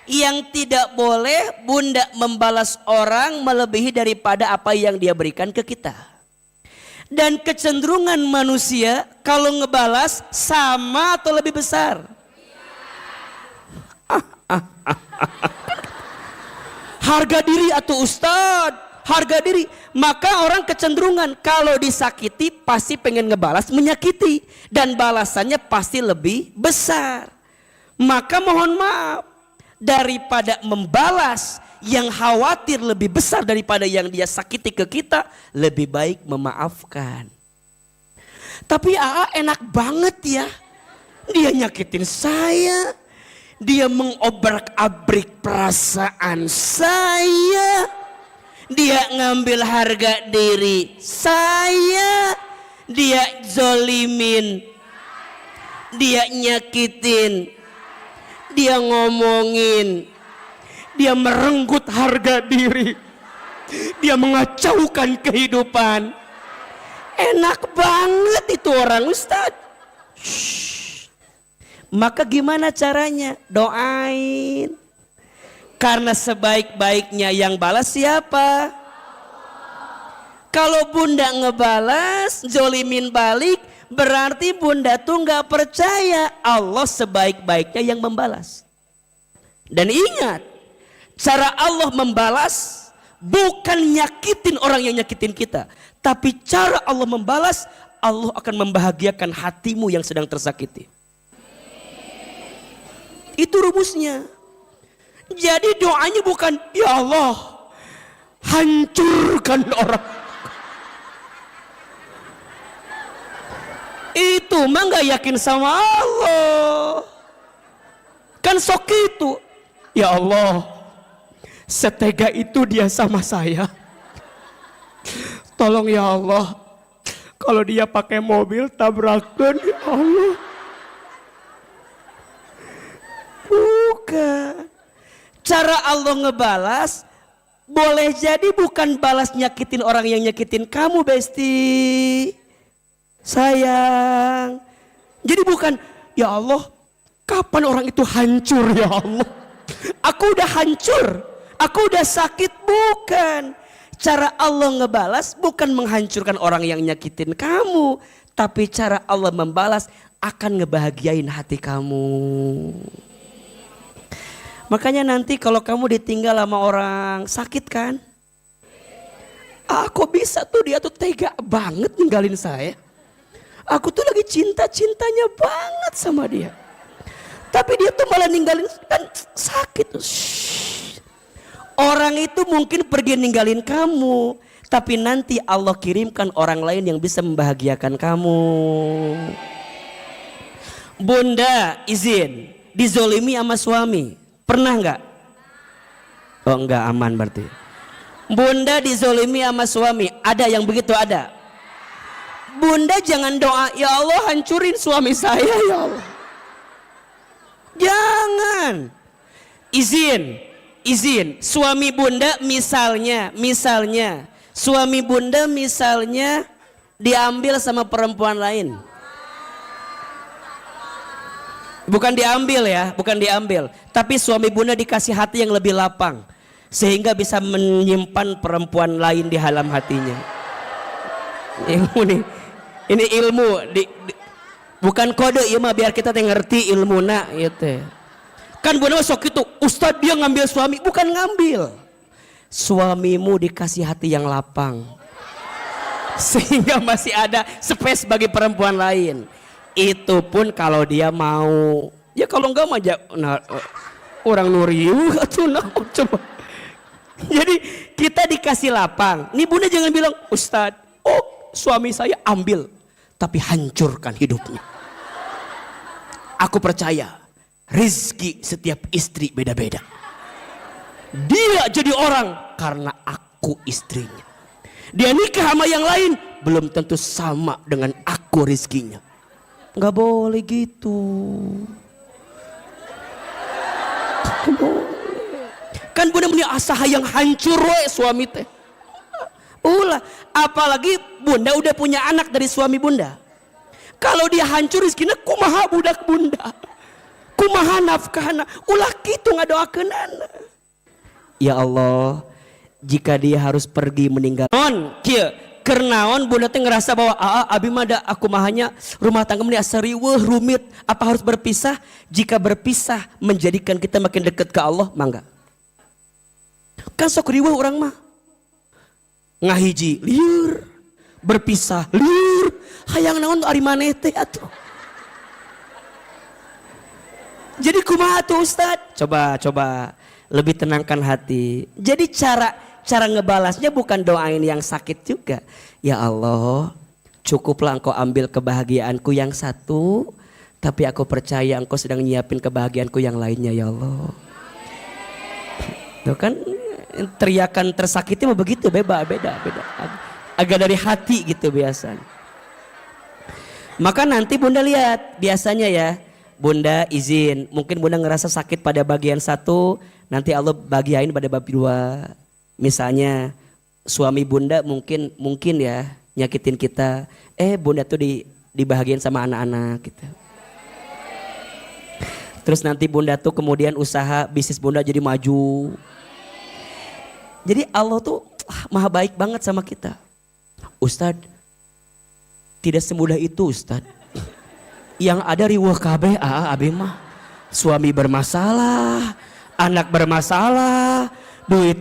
Yang tidak boleh Bunda membalas orang melebihi daripada apa yang dia berikan ke kita. Dan kecenderungan manusia kalau ngebalas sama atau lebih besar? Harga diri atau Ustadz, harga diri. Maka orang kecenderungan kalau disakiti pasti pengen ngebalas menyakiti. Dan balasannya pasti lebih besar. Maka mohon maaf, daripada membalas yang khawatir lebih besar daripada yang dia sakiti ke kita, lebih baik memaafkan. Tapi enak banget ya, dia nyakitin saya, dia mengobrak-abrik perasaan saya, dia ngambil harga diri saya, dia zolimin, dia nyakitin, dia ngomongin, dia merenggut harga diri, dia mengacaukan kehidupan. Enak banget itu orang Ustadz. Maka gimana caranya? Doain. Karena sebaik-baiknya yang balas siapa? Kalau Bunda ngebalas, zolimin balik, berarti Bunda tuh gak percaya Allah sebaik-baiknya yang membalas. Dan ingat, cara Allah membalas bukan nyakitin orang yang nyakitin kita. Tapi cara Allah membalas, Allah akan membahagiakan hatimu yang sedang tersakiti. Itu rumusnya. Jadi doanya bukan, ya Allah, hancurkan orang. Itu mah gak yakin sama Allah. Kan sok itu. Ya Allah, setega itu dia sama saya. Tolong ya Allah, kalau dia pakai mobil tabrakan ya Allah. Bukan. Cara Allah ngebalas boleh jadi bukan balas nyakitin orang yang nyakitin kamu, Besti. Sayang. Jadi bukan, ya Allah, kapan orang itu hancur ya Allah. Aku udah hancur, aku udah sakit. Bukan. Cara Allah ngebalas bukan menghancurkan orang yang nyakitin kamu, tapi cara Allah membalas akan ngebahagiain hati kamu. Makanya nanti kalau kamu ditinggal sama orang sakit kan, kok bisa tuh dia tuh tega banget ninggalin saya. Aku tuh lagi cinta-cintanya banget sama dia. Tapi dia tuh malah ninggalin kan sakit. Shhh. Orang itu mungkin pergi ninggalin kamu, tapi nanti Allah kirimkan orang lain yang bisa membahagiakan kamu. Bunda izin dizolimi sama suami, pernah nggak? Oh enggak, aman berarti. Bunda dizolimi sama suami, ada yang begitu? Ada. Bunda jangan doa, ya Allah hancurin suami saya ya Allah. Jangan. Izin. Suami bunda misalnya suami bunda misalnya diambil sama perempuan lain. Bukan diambil. Tapi suami bunda dikasih hati yang lebih lapang, sehingga bisa menyimpan perempuan lain di dalam hatinya. Ini ilmu, bukan kode ya mah, biar kita ngerti ilmu nak gitu. Kan bunda sok itu, Ustadz dia ngambil suami, bukan ngambil. Suamimu dikasih hati yang lapang, sehingga masih ada space bagi perempuan lain. Itu pun kalau dia mau. Ya kalau enggak mah orang nuriu atuh naon coba. Jadi kita dikasih lapang. Nih bunda jangan bilang, Ustadz, suami saya ambil, tapi hancurkan hidupnya. Aku percaya rezeki setiap istri beda-beda. Dia jadi orang karena aku istrinya. Dia nikah sama yang lain belum tentu sama dengan aku rezekinya. Nggak boleh gitu. Kan bunda punya asa yang hancur suami teh. Ulah, apalagi bunda udah punya anak dari suami bunda. Kalau dia hancur rezekinya, kumaha budak bunda, kumaha nafkahna, ulah gitu ngadoakeun anak. Ya Allah, jika dia harus pergi meninggal, kieu kernaon bunda teh ngerasa bahwa abi mah da aku mahanya rumah tangga meni asa riweuh rumit, apa harus berpisah? Jika berpisah menjadikan kita makin dekat ke Allah, mangga. Kan sok riweuh urang mah. Ngahiji liur, berpisah liur, hayang naon ari maneh teh atuh. Jadi kumaha tuh Ustad? Coba lebih tenangkan hati. Jadi cara ngebalasnya bukan doain yang sakit juga. Ya Allah, cukuplah engkau ambil kebahagiaanku yang satu, tapi aku percaya engkau sedang nyiapin kebahagiaanku yang lainnya ya Allah. Tuh kan teriakan tersakitnya mah begitu, beda. Agak dari hati gitu biasanya. Maka nanti bunda lihat, biasanya ya, bunda izin, mungkin bunda ngerasa sakit pada bagian satu, nanti Allah bagiain pada bab dua. Misalnya suami bunda mungkin ya nyakitin kita, bunda tuh dibahagiain sama anak-anak gitu. Terus nanti bunda tuh kemudian usaha bisnis bunda jadi maju. Jadi Allah tuh maha baik banget sama kita. Ustadz, tidak semudah itu Ustadz. Yang ada riweuh kabeh abi mah. Suami bermasalah, anak bermasalah, duit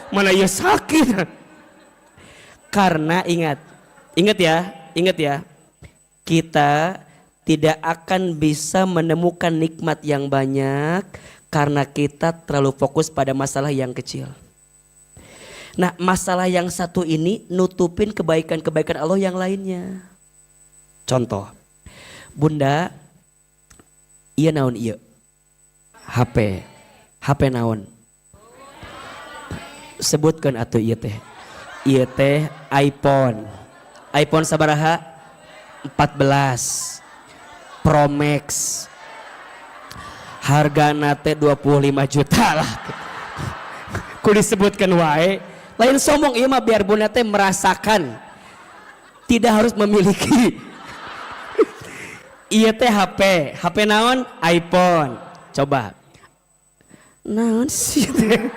mana ya sakit. Karena ingat ya, kita tidak akan bisa menemukan nikmat yang banyak karena kita terlalu fokus pada masalah yang kecil. Nah, masalah yang satu ini nutupin kebaikan-kebaikan Allah yang lainnya. Contoh, bunda, iya naon iya? HP naon? Sebutkan atuh iya teh. Iya teh iPhone. iPhone sabaraha? 14 Pro Max. Harga nate 25 juta lah. Ku disebutkan wae. Lain sombong ieu mah biar bunda teh merasakan. Tidak harus memiliki. Iya teh HP naon? iPhone. Coba. Naon sih teh?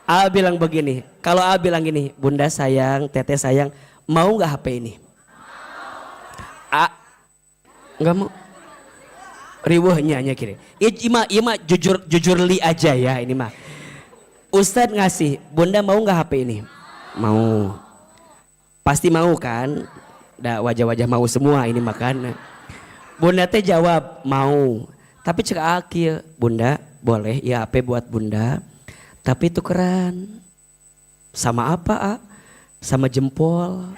A bilang begini, kalau A bilang gini, bunda sayang, teteh sayang, mau gak HP ini? A, gak mau. Riweuhnya nya kira. Ima jujur li aja ya ini mah. Ustadz ngasih, Bunda mau nggak HP ini? Mau. Pasti mau kan? Da wajah-wajah mau semua ini makan. Bunda teh jawab mau. Tapi cek akil, Bunda boleh ya HP buat Bunda. Tapi tukeran. Sama apa? Sama jempol.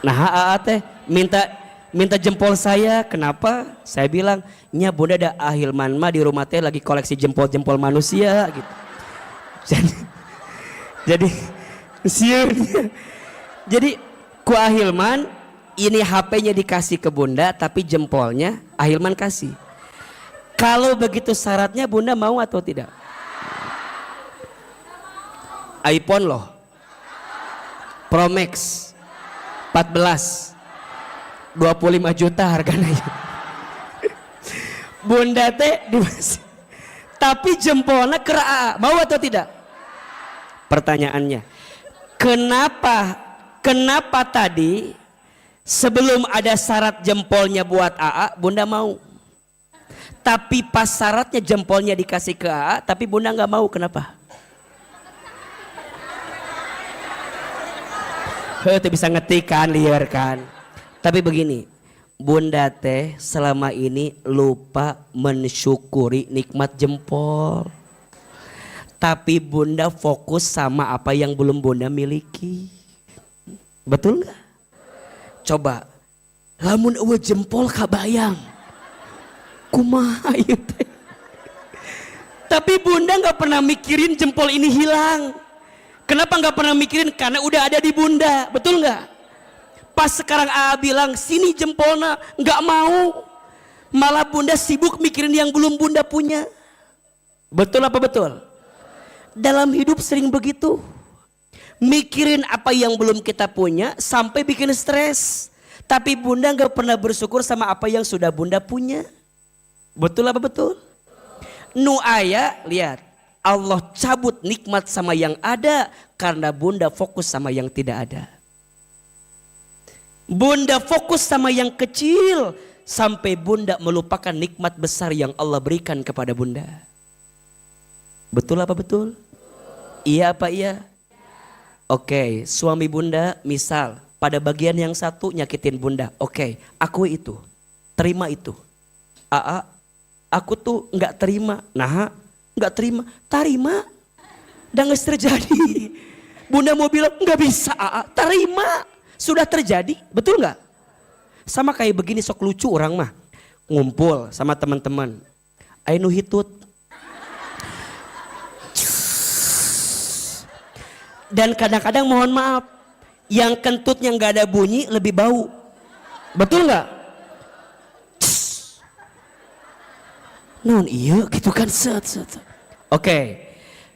Nah teh minta jempol saya, kenapa? Saya bilang, nya Bunda ada Ahilman mah di rumah teh lagi koleksi jempol-jempol manusia gitu. Jadi siurnya. Jadi ku Ahilman ini HP-nya dikasih ke Bunda tapi jempolnya Ahilman kasih. Kalau begitu syaratnya Bunda mau atau tidak? iPhone loh. Pro Max 14 25 juta harganya. Bunda teh tapi jempolnya kera, mau atau tidak? Pertanyaannya, kenapa tadi sebelum ada syarat jempolnya buat AA, Bunda mau? Tapi pas syaratnya jempolnya dikasih ke AA, tapi Bunda nggak mau, kenapa? Itu bisa ngetik kan, liar kan. Tapi begini, Bunda teh selama ini lupa mensyukuri nikmat jempol. Tapi Bunda fokus sama apa yang belum Bunda miliki. Betul nggak? Coba, lamun eueuh jempol kabayang. Kumaha ieu teh? Tapi Bunda nggak pernah mikirin jempol ini hilang. Kenapa nggak pernah mikirin? Karena udah ada di Bunda, betul nggak? Pas sekarang AA bilang sini jempolnya, nggak mau, malah Bunda sibuk mikirin yang belum Bunda punya. Betul apa betul? Dalam hidup sering begitu, mikirin apa yang belum kita punya sampai bikin stres. Tapi Bunda nggak pernah bersyukur sama apa yang sudah Bunda punya. Betul apa betul? Nu aya, lihat, Allah cabut nikmat sama yang ada karena Bunda fokus sama yang tidak ada. Bunda fokus sama yang kecil sampai Bunda melupakan nikmat besar yang Allah berikan kepada Bunda. Betul apa betul? Iya apa iya? Oke, suami Bunda misal pada bagian yang satu nyakitin Bunda. Oke, aku itu, terima itu. Aku tuh nggak terima. Nah, nggak terima, tarima. Dan nggak terjadi. Bunda mau bilang nggak bisa, tarima. Sudah terjadi, betul nggak? Sama kayak begini sok lucu orang mah ngumpul sama teman-teman. Ainu hitut. Dan kadang-kadang mohon maaf, yang kentutnya nggak ada bunyi lebih bau, betul nggak? Non iya gitu kan set. Oke,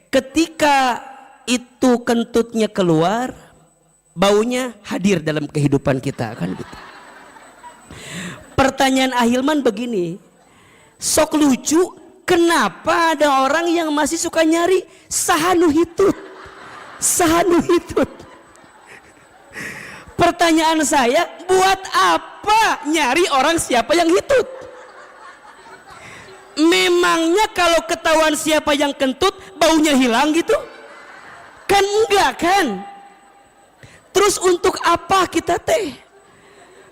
ketika itu kentutnya keluar, baunya hadir dalam kehidupan kita kan gitu. Pertanyaan Ahilman begini, sok lucu, kenapa ada orang yang masih suka nyari sahanu hitut? Pertanyaan saya, buat apa nyari orang siapa yang hitut? Memangnya kalau ketahuan siapa yang kentut, baunya hilang gitu? Kan enggak kan? Terus untuk apa kita teh?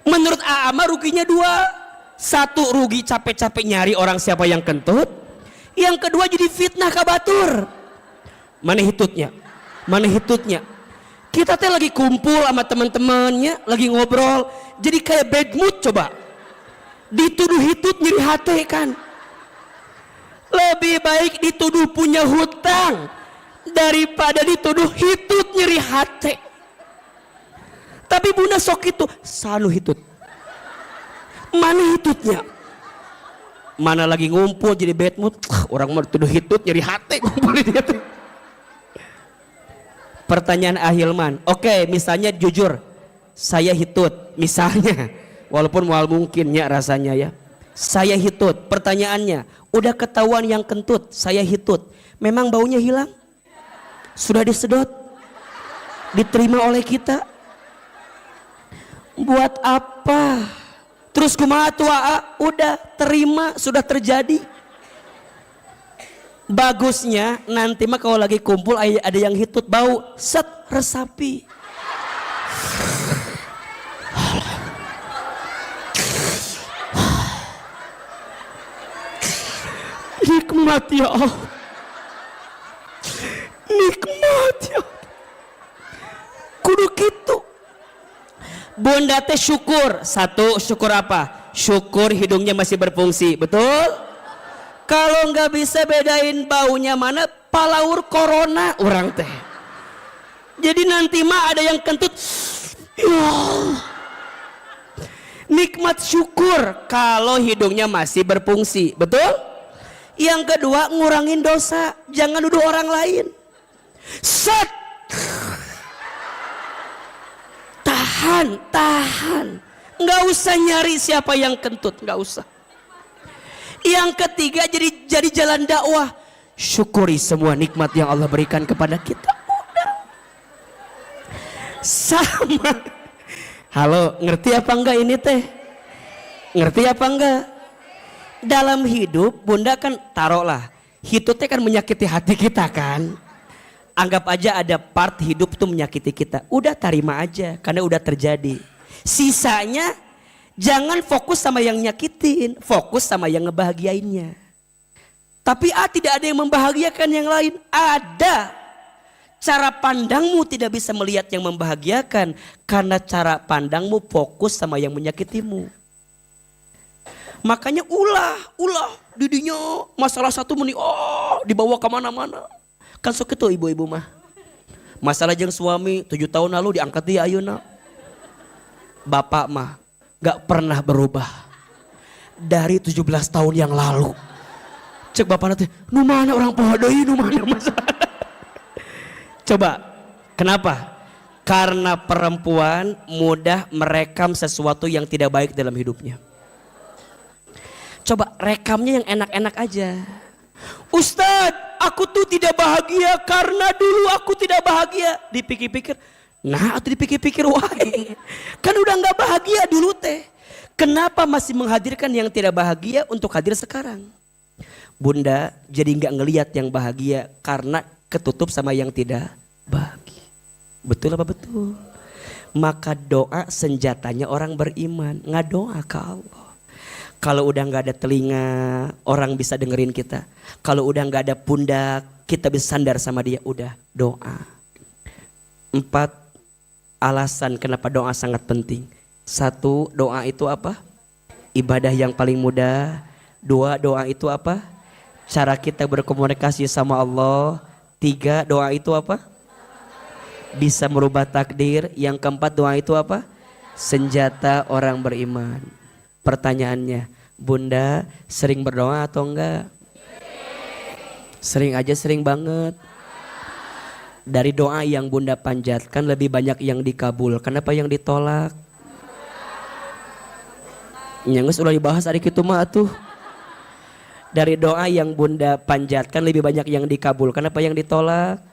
Menurut Aama ruginya dua. Satu, rugi capek-capek nyari orang siapa yang kentut. Yang kedua jadi fitnah kabatur. Mana hitutnya? Kita teh lagi kumpul sama teman-temannya, lagi ngobrol. Jadi kayak bad mood coba. Dituduh hitut nyeri hati kan. Lebih baik dituduh punya hutang daripada dituduh hitut nyeri hati. Tapi Bunda sok itu sanu hitut. Mana hitutnya? Mana lagi ngumpul jadi bad mood, orang mau tuduh hitut nyeri hati ngumpul dia tuh. Pertanyaan Ahilman, oke, misalnya jujur, saya hitut, misalnya, walaupun mual mungkinnya rasanya ya, saya hitut. Pertanyaannya, udah ketahuan yang kentut, saya hitut, memang baunya hilang? Sudah disedot? Diterima oleh kita? Buat apa? Terus kumaha tua? Udah terima, sudah terjadi. Bagusnya nanti mah kalau lagi kumpul ada yang hitut bau, set resapi. Nikmat ya Allah. Nikmat ya Allah. Kudu gitu. Bunda teh syukur. Satu, syukur apa? Syukur hidungnya masih berfungsi. Betul? Kalau nggak bisa bedain baunya mana, palaur corona orang teh. Jadi nanti mah ada yang kentut. Ya Allah. Nikmat syukur kalau hidungnya masih berfungsi. Betul? Yang kedua, ngurangin dosa. Jangan nuduh orang lain. Set. Tahan. Nggak usah nyari siapa yang kentut, nggak usah. Yang ketiga, jadi jalan dakwah. Syukuri semua nikmat yang Allah berikan kepada kita. Udah. Sama. Halo, ngerti apa enggak ini teh? Ngerti apa enggak? Dalam hidup, Bunda kan taruhlah, hitutnya kan menyakiti hati kita kan. Anggap aja ada part hidup tuh menyakiti kita. Udah terima aja karena udah terjadi. Sisanya jangan fokus sama yang nyakitin, fokus sama yang ngebahagiainnya. Tapi tidak ada yang membahagiakan yang lain. Ada. Cara pandangmu tidak bisa melihat yang membahagiakan karena cara pandangmu fokus sama yang menyakitimu. Makanya ulah didinya masalah satu meni dibawa kemana-mana. Kan sok itu ibu-ibu mah. Masalah jeung suami 7 tahun lalu diangkat dia ayeuna. Bapak mah gak pernah berubah. Dari 17 tahun yang lalu. Cek bapak nanti, nu mana orang poho deui, nu mana masalah. Coba, kenapa? Karena perempuan mudah merekam sesuatu yang tidak baik dalam hidupnya. Coba rekamnya yang enak-enak aja. Ustadz, aku tuh tidak bahagia karena dulu aku tidak bahagia. Dipikir-pikir, nah atau dipikir-pikir, wae. Kan udah gak bahagia dulu teh. Kenapa masih menghadirkan yang tidak bahagia untuk hadir sekarang? Bunda jadi gak ngelihat yang bahagia karena ketutup sama yang tidak bahagia. Betul apa betul? Maka doa senjatanya orang beriman. Ngadoa ke Allah. Kalau udah gak ada telinga, orang bisa dengerin kita. Kalau udah gak ada pundak, kita bisa sandar sama dia. Udah, doa. 4 alasan kenapa doa sangat penting. 1, doa itu apa? Ibadah yang paling mudah. 2, doa itu apa? Cara kita berkomunikasi sama Allah. 3, doa itu apa? Bisa merubah takdir. Yang keempat, doa itu apa? Senjata orang beriman. Pertanyaannya, Bunda sering berdoa atau enggak? Sering aja, sering banget. Dari doa yang Bunda panjatkan lebih banyak yang dikabul. Kenapa yang ditolak? Nyangges udah dibahas hari itu mah tuh. Dari doa yang Bunda panjatkan lebih banyak yang dikabul. Kenapa yang ditolak?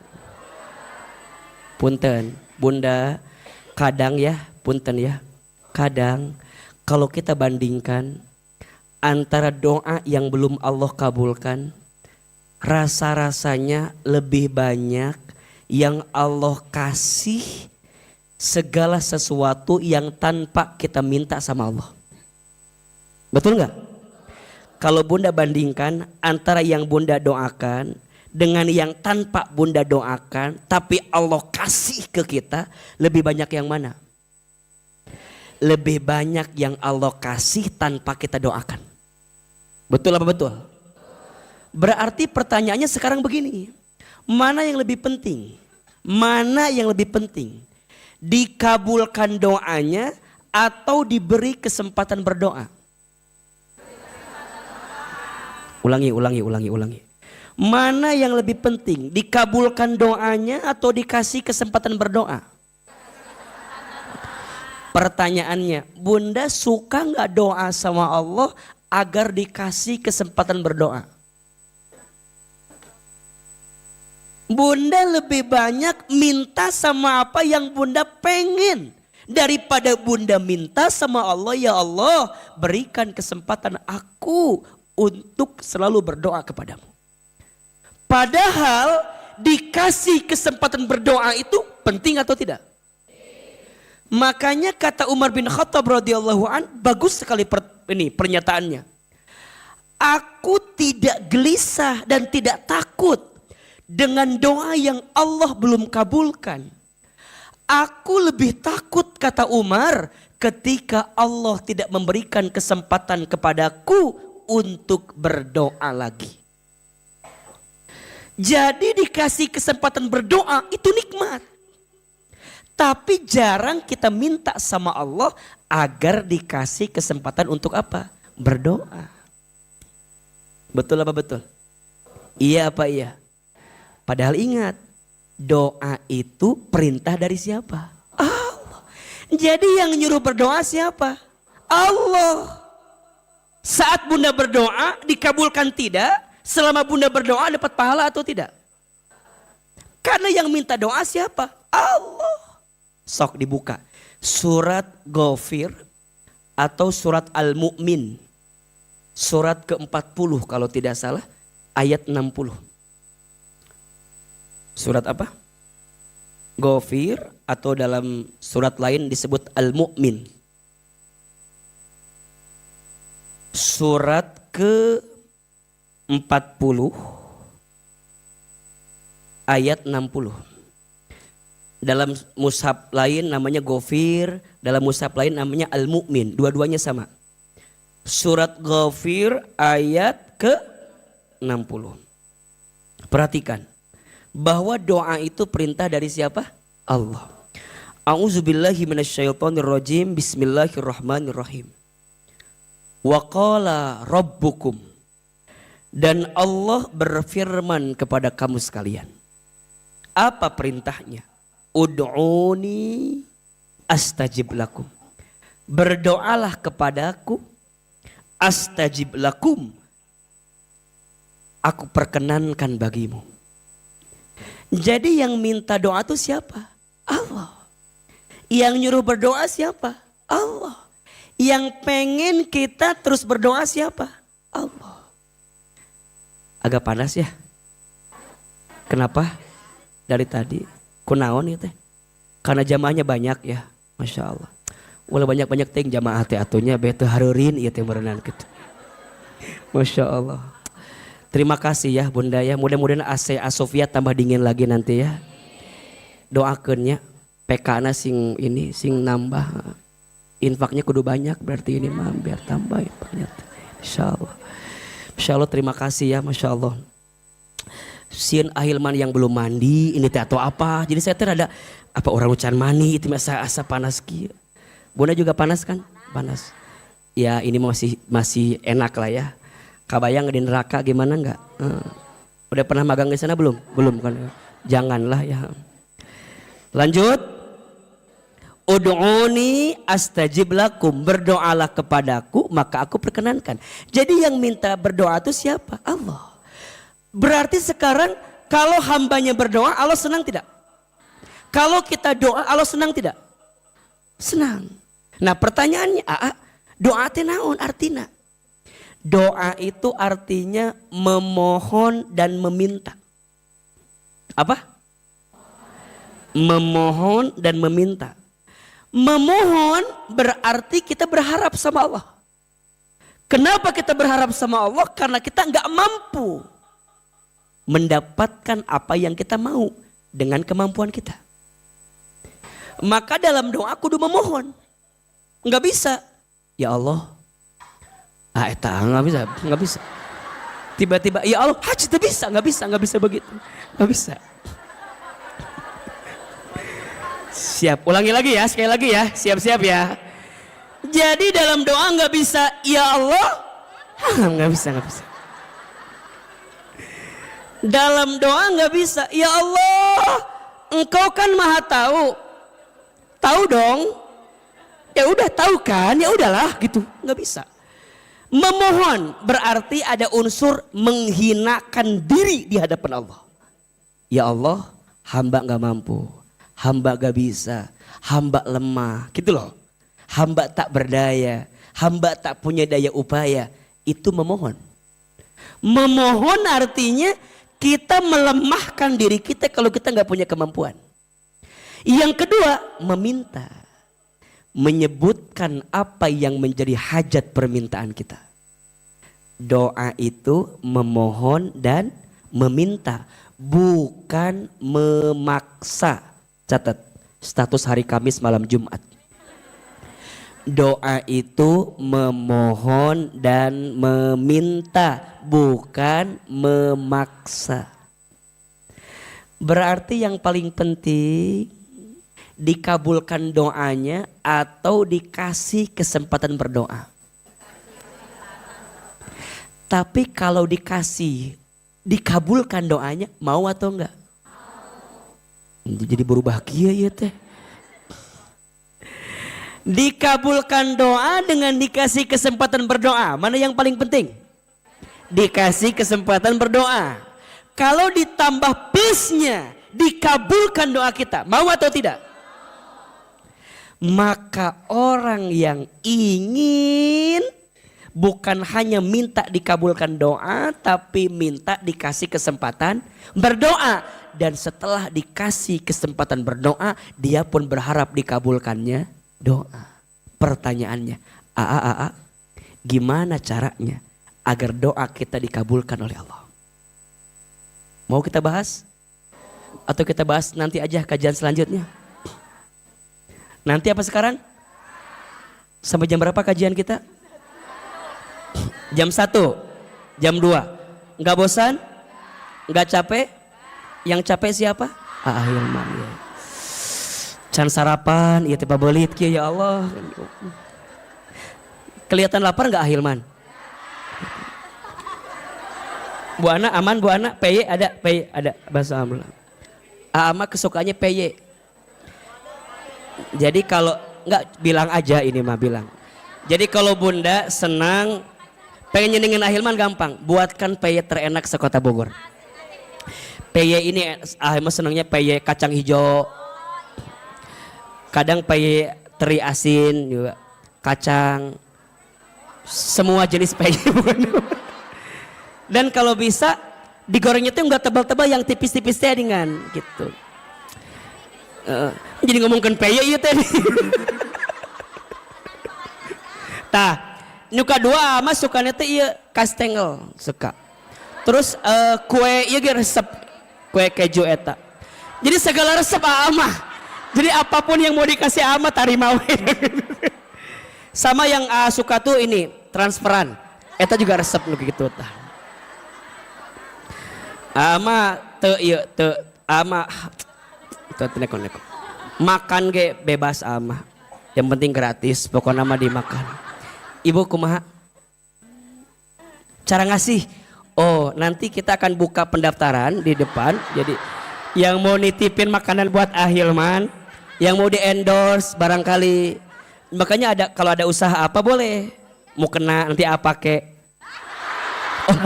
Punten, Bunda, kadang ya, punten ya. Kadang kalau kita bandingkan antara doa yang belum Allah kabulkan, rasa-rasanya lebih banyak yang Allah kasih segala sesuatu yang tanpa kita minta sama Allah. Betul nggak? Kalau Bunda bandingkan antara yang Bunda doakan dengan yang tanpa Bunda doakan, tapi Allah kasih ke kita, lebih banyak yang mana? Lebih banyak yang Allah kasih tanpa kita doakan. Betul apa betul? Berarti pertanyaannya sekarang begini. Mana yang lebih penting? Mana yang lebih penting? Dikabulkan doanya atau diberi kesempatan berdoa? Ulangi. Mana yang lebih penting? Dikabulkan doanya atau dikasih kesempatan berdoa? Pertanyaannya, Bunda suka gak doa sama Allah agar dikasih kesempatan berdoa? Bunda lebih banyak minta sama apa yang Bunda pengen Daripada bunda minta sama Allah, ya Allah berikan kesempatan aku untuk selalu berdoa kepadamu. Padahal dikasih kesempatan berdoa itu penting atau tidak? Makanya kata Umar bin Khattab radhiyallahu an, bagus sekali pernyataannya. Aku tidak gelisah dan tidak takut dengan doa yang Allah belum kabulkan. Aku lebih takut, kata Umar, ketika Allah tidak memberikan kesempatan kepadaku untuk berdoa lagi. Jadi dikasih kesempatan berdoa itu nikmat. Tapi jarang kita minta sama Allah agar dikasih kesempatan untuk apa? Berdoa. Betul apa betul? Iya apa iya? Padahal ingat, doa itu perintah dari siapa? Allah. Jadi yang nyuruh berdoa siapa? Allah. Saat bunda berdoa dikabulkan tidak? Selama bunda berdoa dapat pahala atau tidak? Karena yang minta doa siapa? Allah. Sok dibuka. Surat Ghafir atau surat Al-Mu'min. Surat ke-40 kalau tidak salah. Ayat 60. Surat apa? Ghafir atau dalam surat lain disebut Al-Mu'min. Surat ke-40 ayat 60. Dalam mushaf lain namanya Ghafir, dalam mushaf lain namanya Al-Mu'min. Dua-duanya sama. Surat Ghafir ayat ke-60. Perhatikan bahwa doa itu perintah dari siapa? Allah. A'udzubillahi minasyaitonirrajim. Bismillahirrahmanirrahim. Wa qala rabbukum, dan Allah berfirman kepada kamu sekalian. Apa perintahnya? Ud'uni astajib lakum. Berdoalah kepadaku, astajib lakum, aku perkenankan bagimu. Jadi yang minta doa itu siapa? Allah. Yang nyuruh berdoa siapa? Allah. Yang pengen kita terus berdoa siapa? Allah. Agak panas ya? Kenapa? Dari tadi kunaon ya teh? Karena jamaahnya banyak ya, masya Allah. Walau banyak-banyak teh jamaah teh atunya bete hareurin ieu teh berenang gitu. Masya Allah. Terima kasih ya bunda ya. Mudah-mudahan AC Asofia tambah dingin lagi nanti ya. Doakeunnya PK-na sing ini sing nambah. Infaknya kudu banyak berarti ini mah biar tambah infaknya. Insya Allah. Masya Allah terima kasih ya, masya Allah. Sieun ahilman yang belum mandi ini teh atau apa? Jadi saya teh ada apa orang ucan mani itu masa asa panas kieu. Bunda juga panas kan? Panas. Ya ini masih enak lah ya. Kabayang di neraka gimana enggak? Udah pernah magang di sana belum? Belum kan? Janganlah ya. Lanjut. Ud'uni astajib lakum. Berdoalah kepadaku maka aku perkenankan. Jadi yang minta berdoa itu siapa? Allah. Berarti sekarang kalau hambanya berdoa Allah senang tidak? Kalau kita doa Allah senang tidak? Senang. Nah pertanyaannya doa teh naon artina? Doa itu artinya memohon dan meminta. Apa? Memohon dan meminta. Memohon berarti kita berharap sama Allah. Kenapa kita berharap sama Allah? Karena kita nggak mampu mendapatkan apa yang kita mau dengan kemampuan kita. Maka dalam doa kudu memohon. Nggak bisa. Ya Allah. Nggak bisa. Tiba-tiba ya Allah, haji nggak bisa begitu. Nggak bisa. Siap, ulangi lagi ya, sekali lagi ya, siap-siap ya. Jadi dalam doa nggak bisa, ya Allah, nggak bisa. Dalam doa nggak bisa, ya Allah, Engkau kan maha tahu dong. Ya udah tahu kan, ya udahlah gitu, nggak bisa. Memohon berarti ada unsur menghinakan diri di hadapan Allah. Ya Allah, hamba nggak mampu. hamba gak bisa, hamba lemah, gitu loh. Hamba tak berdaya, hamba tak punya daya upaya, itu memohon. Memohon artinya kita melemahkan diri kita kalau kita gak punya kemampuan. Yang kedua, meminta. Menyebutkan apa yang menjadi hajat permintaan kita. Doa itu memohon dan meminta, bukan memaksa. Catat, status hari Kamis malam Jumat. Doa itu memohon dan meminta, bukan memaksa. Berarti yang paling penting dikabulkan doanya atau dikasih kesempatan berdoa. Tapi kalau dikasih, dikabulkan doanya, mau atau enggak? Jadi berubah kia ya teh. Dikabulkan doa dengan dikasih kesempatan berdoa. Mana yang paling penting? Dikasih kesempatan berdoa. Kalau ditambah plusnya, dikabulkan doa kita, mau atau tidak? Maka orang yang ingin bukan hanya minta dikabulkan doa, tapi minta dikasih kesempatan berdoa. Dan setelah dikasih kesempatan berdoa, dia pun berharap dikabulkannya doa. Pertanyaannya, gimana caranya agar doa kita dikabulkan oleh Allah? Mau kita bahas? Atau kita bahas nanti aja kajian selanjutnya? Nanti apa sekarang? Sampai jam berapa kajian kita? Jam 1, jam 2. Enggak bosan? Enggak capek? Yang capek siapa? Hilman ya. Can sarapan, iya tiba belit kia ya Allah. Kelihatan lapar enggak Hilman? Bu Ana aman, Bu Ana? PY ada bahasa Amla. Ama kesukaannya PY. Jadi kalau enggak bilang aja ini mah bilang. Jadi kalau Bunda senang pengen nyenengin Ahilman gampang, buatkan peye terenak sekota Bogor. Peye ini Ahilman senangnya peye kacang hijau. Kadang peye teri asin juga, kacang. Semua jenis peye. Dan kalau bisa digorengnya tuh enggak tebal-tebal, yang tipis-tipis teh dengan gitu. Jadi ngomongkan peye ieu teh. Tah, nu kadua mah sukanya teh ieu kastengel suka. Terus kue ieu ge resep, kue keju eta. Jadi segala resep mah. Jadi apapun yang mau dikasih ama tarima we. Sama yang suka tuh ini transferan. Eta juga resep nu gitu tah. Ama teu ieu teu ama teu neko-neko. Makan ge bebas ama. Yang penting gratis, pokoknya mah dimakan. Ibu kumaha? Cara ngasih? Oh, nanti kita akan buka pendaftaran di depan. Jadi yang mau nitipin makanan buat Ahilman, yang mau di endorse barangkali, makanya ada kalau ada usaha apa boleh. Mau kena nanti apa kek? Oh,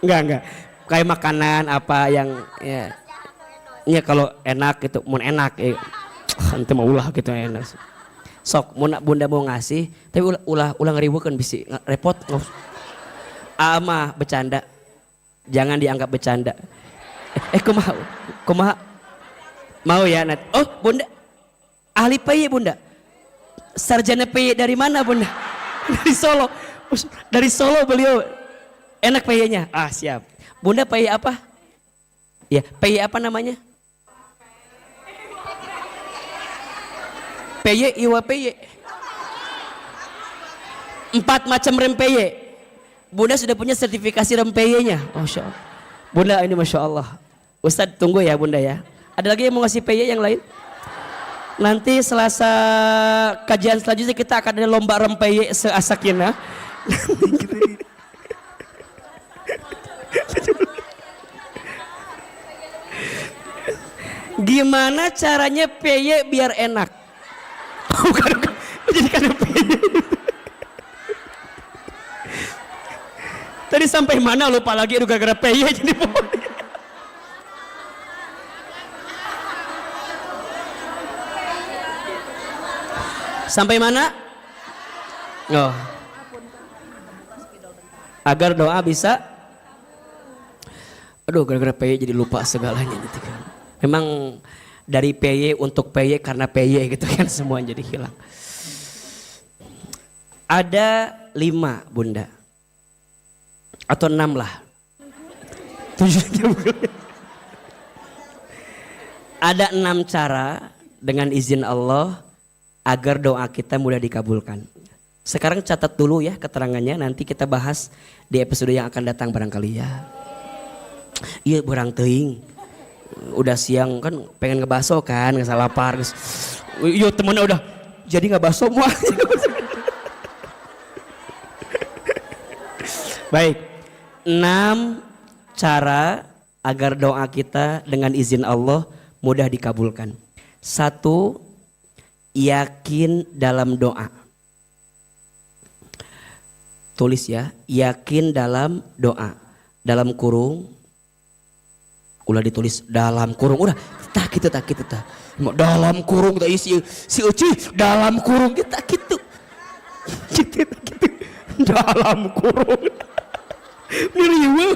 enggak. Kayak makanan apa yang ya. Ya kalau enak gitu, mau enak nanti mau ulah gitu enak. Sok Bunda mau ngasih, tapi ulah ngeribukeun bisi repot. Ama bercanda. Jangan dianggap bercanda. Kumaha? Mau ya Nat? Oh, Bunda. Ahli peye Bunda. Sarjana peye dari mana Bunda? Dari Solo. Dari Solo beliau. Enak peyenya. Ah, siap. Bunda peye apa? Ya, peye apa namanya? Peye iwa peye. 4 macam rempeye. Bunda sudah punya sertifikasi rempeyenya. Masya Allah. Bunda ini Masya Allah. Ustadz tunggu ya Bunda ya. Ada lagi yang mau ngasih peye yang lain? Nanti Selasa kajian selanjutnya kita akan ada lomba rempeye se-Asakina. Gimana caranya peye biar enak? Bukan. Jadi kan peye. Tadi sampai mana lupa lagi gara-gara peye jadi Sampai mana? Oh. Agar doa bisa. Aduh, gara-gara PY jadi lupa segalanya gitu kan. Memang dari PY untuk PY karena PY gitu kan semua jadi hilang. Ada 5 bunda. Atau 6 lah. 7. Ada 6 cara dengan izin Allah agar doa kita mudah dikabulkan. Sekarang catat dulu ya keterangannya, nanti kita bahas di episode yang akan datang barangkali ya. Iya berang teuing. Udah siang kan pengen ngebaso kan, nggak salah lapar. Iya temennya udah jadi ngebaso muah. Baik, 6 cara agar doa kita dengan izin Allah mudah dikabulkan. 1, yakin dalam doa. Tulis ya, yakin dalam doa. Dalam kurung, ulah ditulis dalam kurung, udah tak gitu. Dalam kurung tak isi si uci dalam kurung kita gitu. Gitu. Dalam kurung. Miriwe.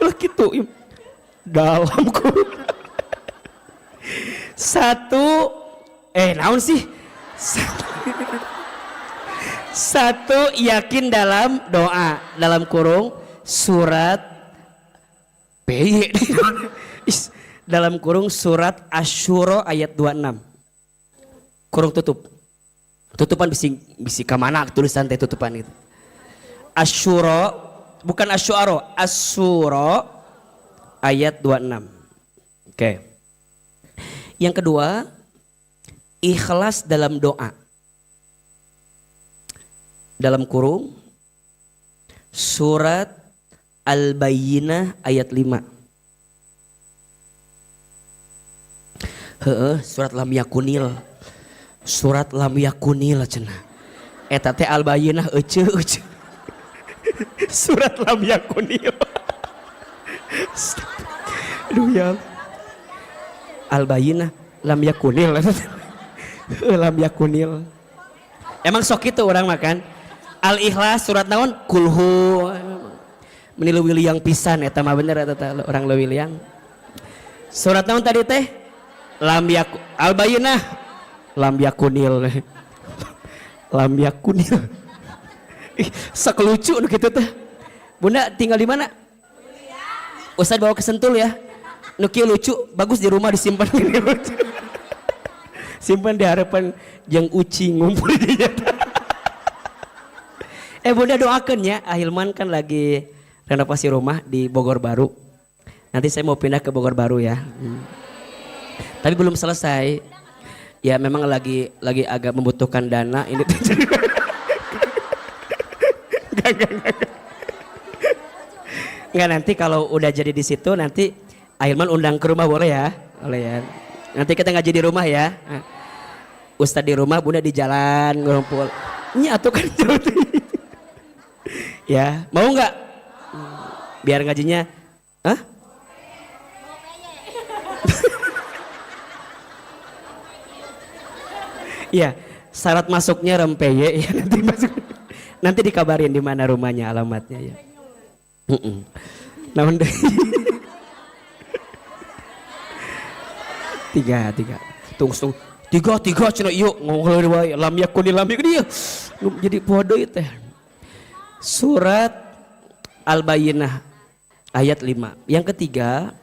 Ulah gitu. Dalam kurung. 1, naon sih? 1, yakin dalam doa. Dalam kurung surat PY. Dalam kurung surat Asy-Syura ayat 26. Kurung tutup. Tutupan bisi ka mana tulisan teh tutupan gitu. Asy-Syura bukan Asy-Syu'ara, Asy-Syura ayat 26. Oke. Yang kedua, ikhlas dalam doa. Dalam kurung surat Al-Bayyinah ayat 5. Surat lam yakunil. Surat lam yakunil cenah. Eta teh Al-Bayyinah euceu. Surat lam yakunil. Aduh ya. Al-Bayyinah lam yakunil. Lam yakunil. Emang sok itu orang makan. Al-Ikhlas surat naon? Kulhu. Menilu wiliang pisan eta mah bener eta orang leuwiliang. Surat naon tadi teh? Lam yakun Al-Bayyinah lam yakunil. Lam yakunil. Sak lucu nu kitu teh. Bunda tinggal di mana? Ustaz bawa ke Sentul ya. Nu kieu lucu, bagus di rumah disimpan gini lucu. Simpan di harapan jeung uci ngumpul di dinya. Bunda doakan ya, Ahilman kan lagi renovasi rumah di Bogor Baru. Nanti saya mau pindah ke Bogor Baru ya. Tapi belum selesai. Ya memang lagi agak membutuhkan dana ini. Enggak, nanti kalau udah jadi di situ nanti Ahilman undang ke rumah boleh ya? Boleh ya. Nanti kita ngaji di rumah ya. Ustadz di rumah, Bunda di jalan ngumpul. Nya atuh kan jauh. Ya, mau nggak? Biar ngajinya, hah? Iya, syarat masuknya rempeye ya nanti masuk. Nanti dikabarin di mana rumahnya, alamatnya ya. Namun deh. 3. Tunggu. 3 cina yuk ngomong wae lam yakun dia. Jadi bodoh itu. Surat Al-Bayyinah ayat 5. Yang ketiga,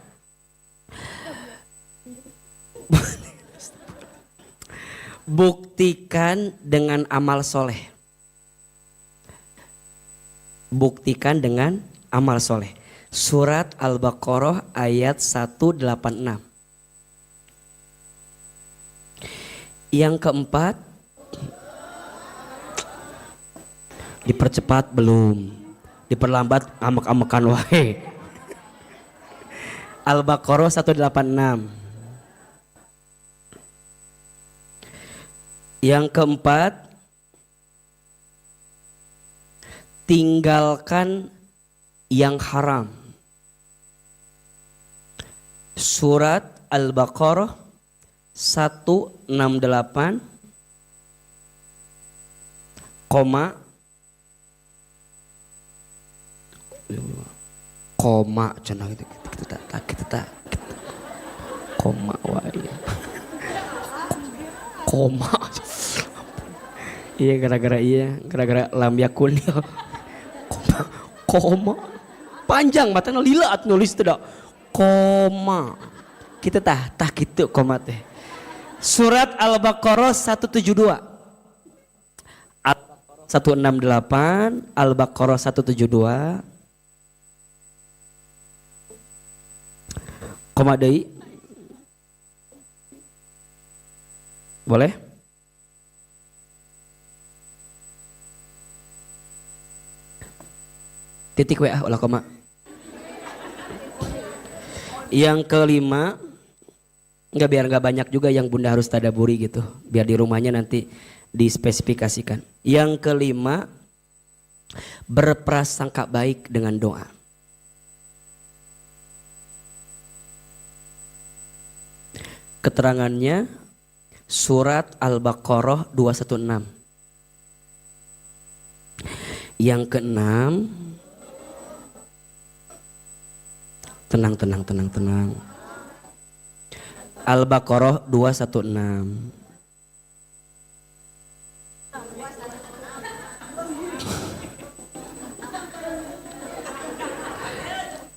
buktikan dengan amal soleh. Buktikan dengan amal soleh. Surat Al-Baqarah ayat 186. Yang keempat, dipercepat belum, diperlambat amek-amekan wae. Al-Baqarah 186. Yang keempat, tinggalkan yang haram. Surat Al-Baqarah 168 koma, koma cenah gitu kita koma wae. Koma. Iya gara-gara lam yakun. Koma. Panjang matanya lila at nulis teh koma. Kita tah kitu koma teh. Surat Al-Baqarah 172. Al-Baqarah 168, Al-Baqarah 172. Koma deui. Boleh? Titik WA ulah koma. Yang kelima, biar nggak banyak juga yang bunda harus tadaburi gitu, biar di rumahnya nanti dispesifikasikan. Yang kelima, berprasangka baik dengan doa. Keterangannya surat Al-Baqarah 216. Yang keenam, tenang. Al-Baqarah 216.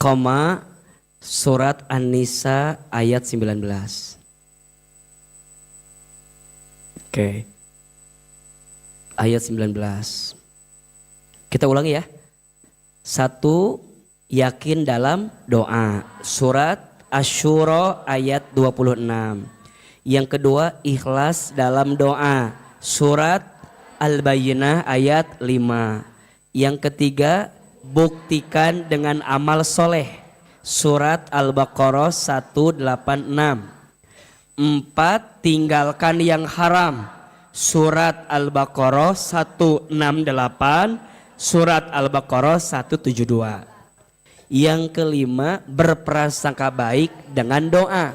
Koma surat An-Nisa ayat 19. Oke. Ayat 19. Kita ulangi ya. 1. Yakin dalam doa. Surat Asy-Syura ayat 26. Yang kedua, ikhlas dalam doa. Surat Al-Bayyinah ayat 5. Yang ketiga, buktikan dengan amal soleh. Surat Al-Baqarah 186. 4. Tinggalkan yang haram. Surat Al-Baqarah 168. Surat Al-Baqarah 172. Yang kelima, berprasangka baik dengan doa.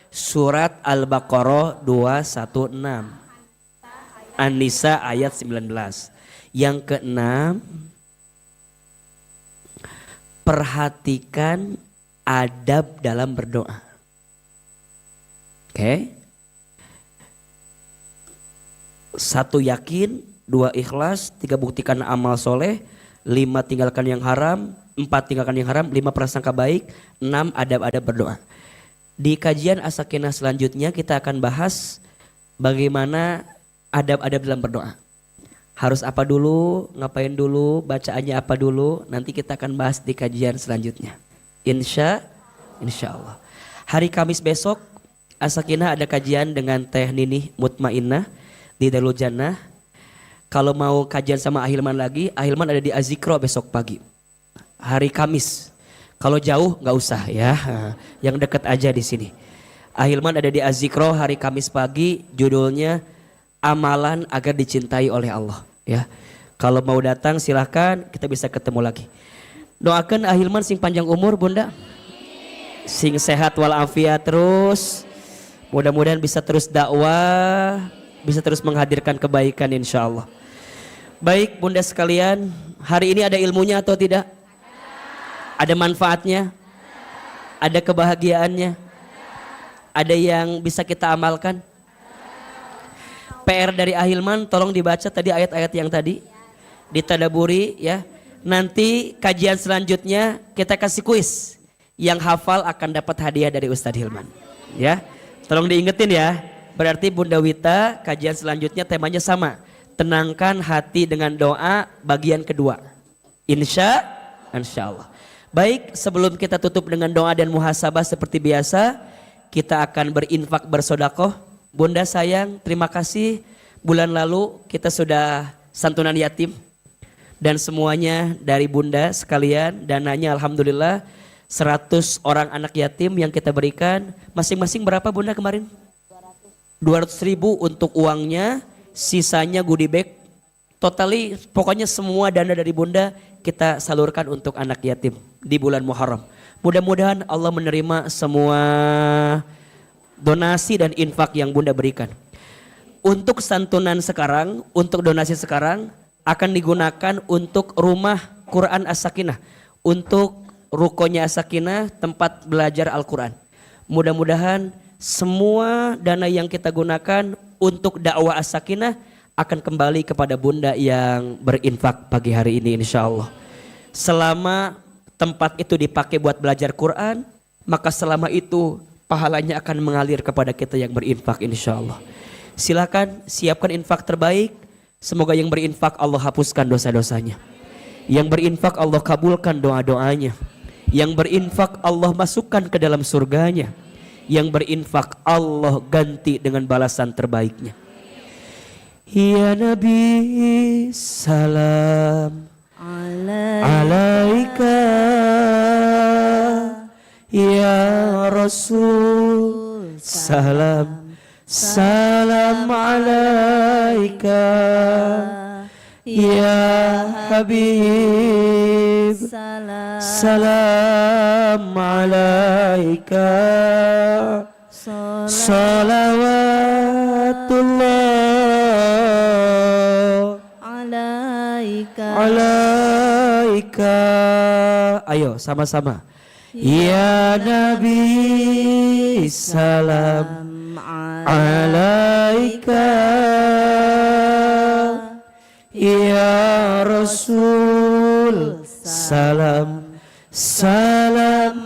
Surat Al-Baqarah 216. An-Nisa ayat 19. Yang keenam, perhatikan adab dalam berdoa. Oke. 1. Yakin, 2. Ikhlas, 3. Buktikan amal soleh, 5. Tinggalkan yang haram, 4. Tinggalkan yang haram, 5. Prasangka baik, 6. Adab-adab berdoa. Di kajian As-Sakinah selanjutnya kita akan bahas bagaimana adab-adab dalam berdoa. Harus apa dulu, ngapain dulu, bacaannya apa dulu, nanti kita akan bahas di kajian selanjutnya. Insya Allah. Hari Kamis besok As-Sakinah ada kajian dengan Teh Ninih Mutmainnah di Darul Jannah. Kalau mau kajian sama Ahilman lagi, Ahilman ada di Azikro besok pagi. Hari Kamis. Kalau jauh nggak usah ya, yang dekat aja di sini. Ahilman ada di Azikro hari Kamis pagi, judulnya Amalan Agar Dicintai oleh Allah. Ya, kalau mau datang silahkan, kita bisa ketemu lagi. Doakan Ahilman sing panjang umur bunda, sing sehat walafiat terus. Mudah-mudahan bisa terus dakwah, bisa terus menghadirkan kebaikan insya Allah. Baik bunda sekalian, hari ini ada ilmunya atau tidak? Ada manfaatnya? Ada kebahagiaannya? Ada yang bisa kita amalkan? PR dari Ahilman tolong dibaca tadi ayat-ayat yang tadi, ditadaburi ya. Nanti kajian selanjutnya kita kasih kuis. Yang hafal akan dapat hadiah dari Ustadz Hilman. Ya, tolong diingetin ya. Berarti Bunda Wita kajian selanjutnya temanya sama. Tenangkan hati dengan doa bagian kedua. Insya Allah. Baik, sebelum kita tutup dengan doa dan muhasabah seperti biasa, kita akan berinfak bersodakoh. Bunda sayang, terima kasih. Bulan lalu kita sudah santunan yatim. Dan semuanya dari bunda sekalian, dananya alhamdulillah 100 orang anak yatim yang kita berikan. Masing-masing berapa bunda kemarin? 200.000 untuk uangnya, sisanya goodie bag. Totally pokoknya semua dana dari bunda kita salurkan untuk anak yatim di bulan Muharram. Mudah-mudahan Allah menerima semua donasi dan infak yang bunda berikan. Untuk santunan sekarang, untuk donasi sekarang, akan digunakan untuk rumah Quran As-Sakinah, untuk rukonya As-Sakinah, tempat belajar Al-Quran. Mudah-mudahan semua dana yang kita gunakan untuk dakwah As-Sakinah akan kembali kepada bunda yang berinfak pagi hari ini insya Allah. Selama tempat itu dipakai buat belajar Quran, maka selama itu pahalanya akan mengalir kepada kita yang berinfak insya Allah. Silakan siapkan infak terbaik. Semoga yang berinfak Allah hapuskan dosa-dosanya. Yang berinfak Allah kabulkan doa-doanya. Yang berinfak Allah masukkan ke dalam surganya. Yang berinfak Allah ganti dengan balasan terbaiknya. Ya Nabi salam alaika, ya Rasul salam salam alaika, ya Habib salam alaika, salawatullah alaika. Ayo sama-sama. Ya Nabi salam alaika, ya Rasul salam salam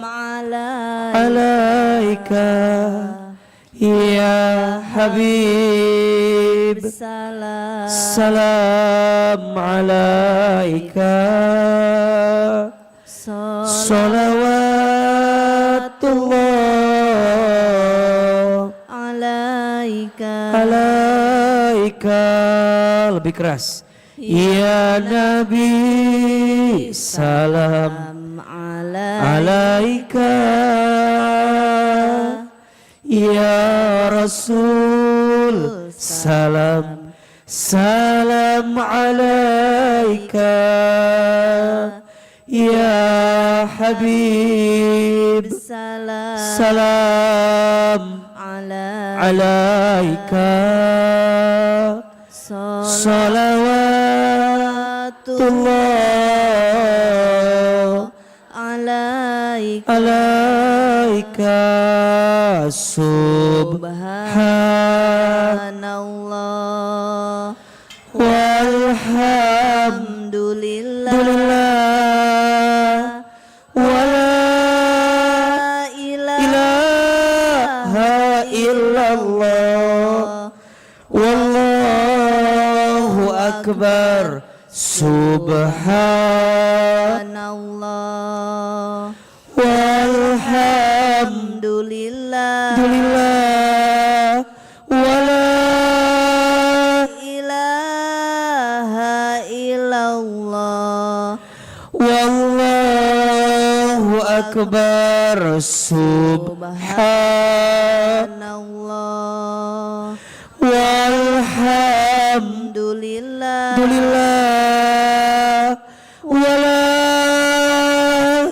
alaika, ya Habib salam alaika, salawatullah alaika. Lebih keras. Ya Nabi salam alaika, ya Rasul salam salam alaika, ya Habib salam alaika, salawatullah alaika. Subhanallah walhamdulillah wala ilaha illallah wallahu akbar. Subhanallah walhamdulillah wala ilaha illallah wallahu akbar. Subhanallah walhamdulillah wala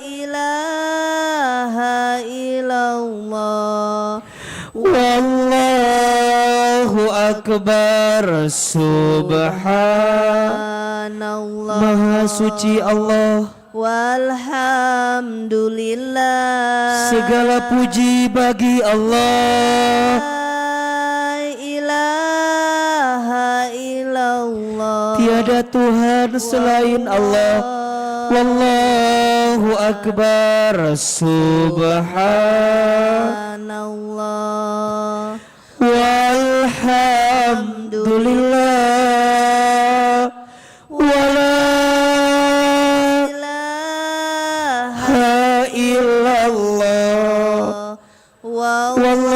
ilaha illallah wallahu akbar. Subhanallah. Maha suci Allah, walhamdulillah, segala puji bagi Allah. La ilaha illallah, tiada Tuhan selain Allah. Wallahu akbar. Subhanallah walhamdulillah wala ilaha illallah wallahu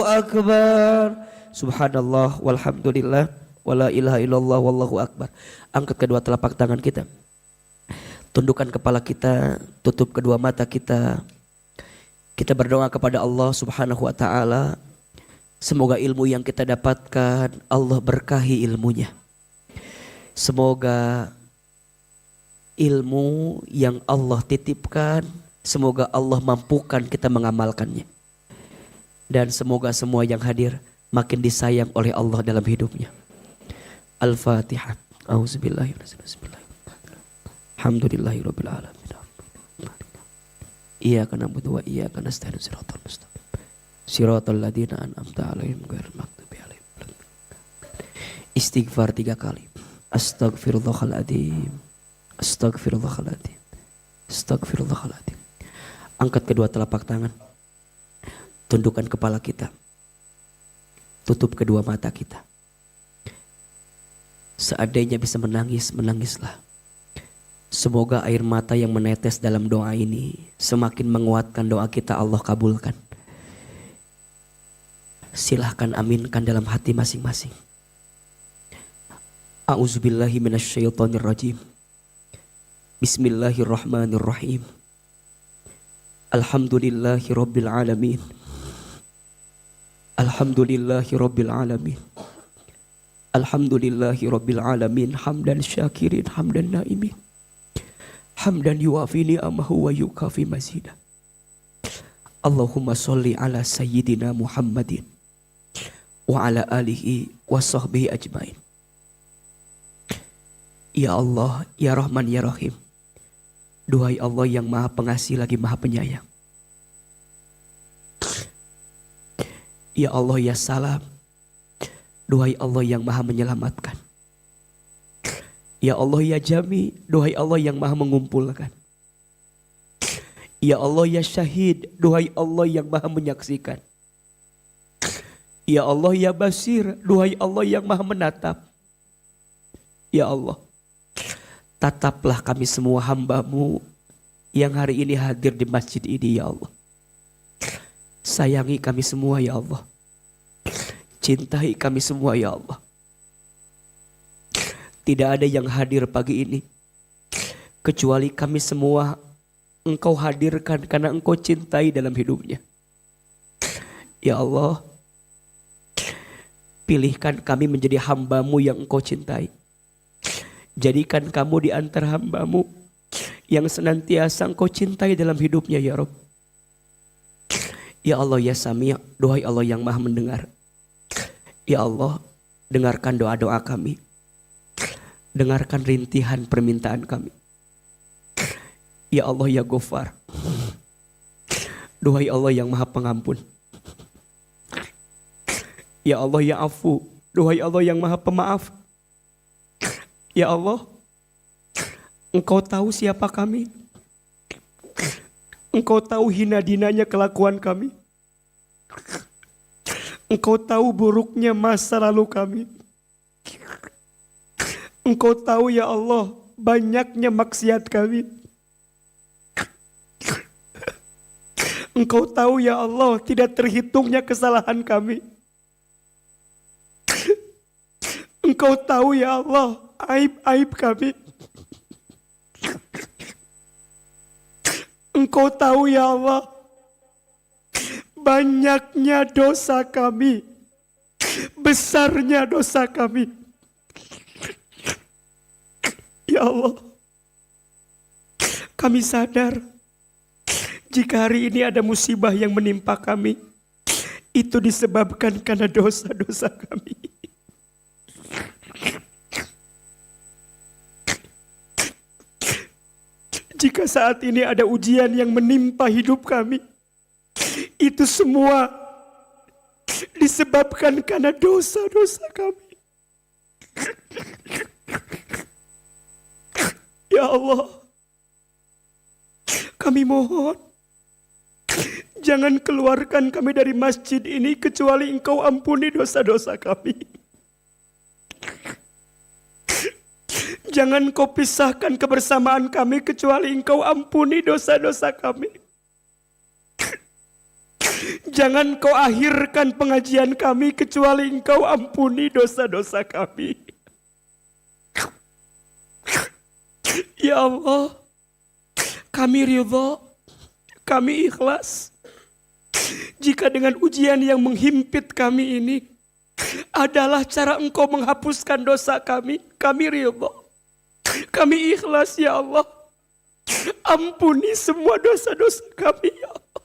akbar. Subhanallah walhamdulillah wala ilaha illallah wallahu akbar. Angkat kedua telapak tangan kita, tundukkan kepala kita, tutup kedua mata kita. Kita berdoa kepada Allah Subhanahu wa taala, semoga ilmu yang kita dapatkan Allah berkahi ilmunya. Semoga ilmu yang Allah titipkan, semoga Allah mampukan kita mengamalkannya. Dan semoga semua yang hadir makin disayang oleh Allah dalam hidupnya. Al-Fatihah. Alhamdulillahirabbil alamin. Iyyaka na'budu wa iyyaka nasta'in. Shiratal mustaqim. Shiratal ladzina an'amta 'alaihim ghairil maghdubi 'alaihim. Istighfar 3 kali. Astaghfirullahaladzim. Astaghfirullahaladzim. Astaghfirullahaladzim. Angkat kedua telapak tangan. Tundukkan kepala kita. Tutup kedua mata kita. Seandainya bisa menangis, menangislah. Semoga air mata yang menetes dalam doa ini semakin menguatkan doa kita, Allah kabulkan. Silahkan aminkan dalam hati masing-masing. A'udzubillahi minasyaitonirrajim. Bismillahirrahmanirrahim. Alhamdulillahi rabbil alamin. Alhamdulillahi rabbil alamin. Alhamdulillahi rabbil alamin. Hamdan syakirin, hamdan naimin. Hamdan yuwafi ni'amahu wa yukafi mazidah. Allahumma sholli ala sayyidina Muhammadin wa ala alihi wa sahbihi ajmain. Ya Allah, ya Rahman, ya Rahim. Duhai Allah yang maha pengasih lagi maha penyayang. Ya Allah, ya Salam. Duhai Allah yang maha menyelamatkan. Ya Allah, ya Jami. Duhai Allah yang maha mengumpulkan. Ya Allah, ya Syahid. Duhai Allah yang maha menyaksikan. Ya Allah, ya Basir. Duhai Allah yang maha menatap. Ya Allah, tataplah kami semua hamba-Mu yang hari ini hadir di masjid ini, ya Allah. Sayangi kami semua, ya Allah. Cintai kami semua, ya Allah. Tidak ada yang hadir pagi ini kecuali kami semua Engkau hadirkan karena Engkau cintai dalam hidupnya. Ya Allah, pilihkan kami menjadi hamba-Mu yang Engkau cintai. Jadikan kamu di antara hamba-Mu yang senantiasa Engkau cintai dalam hidupnya, ya Rabb. Ya Allah, ya Sami', duhai Allah yang maha mendengar. Ya Allah, dengarkan doa-doa kami. Dengarkan rintihan permintaan kami. Ya Allah, ya Ghafar. Duhai Allah yang maha pengampun. Ya Allah, ya Afu. Duhai Allah yang maha pemaaf. Ya Allah, Engkau tahu siapa kami. Engkau tahu hina dinanya kelakuan kami. Engkau tahu buruknya masa lalu kami. Engkau tahu, ya Allah, banyaknya maksiat kami. Engkau tahu, ya Allah, tidak terhitungnya kesalahan kami. Engkau tahu, ya Allah, aib-aib kami. Engkau tahu, ya Allah, banyaknya dosa kami, besarnya dosa kami. Ya Allah, kami sadar jika hari ini ada musibah yang menimpa kami, itu disebabkan karena dosa-dosa kami. Jika saat ini ada ujian yang menimpa hidup kami, itu semua disebabkan karena dosa-dosa kami. Ya Allah, kami mohon, jangan keluarkan kami dari masjid ini kecuali Engkau ampuni dosa-dosa kami. Jangan Kau pisahkan kebersamaan kami kecuali Engkau ampuni dosa-dosa kami. Jangan Kau akhirkan pengajian kami kecuali Engkau ampuni dosa-dosa kami. Ya Allah, kami ridha, kami ikhlas. Jika dengan ujian yang menghimpit kami ini adalah cara Engkau menghapuskan dosa kami ridha. Kami ikhlas, ya Allah. Ampuni semua dosa-dosa kami, ya Allah.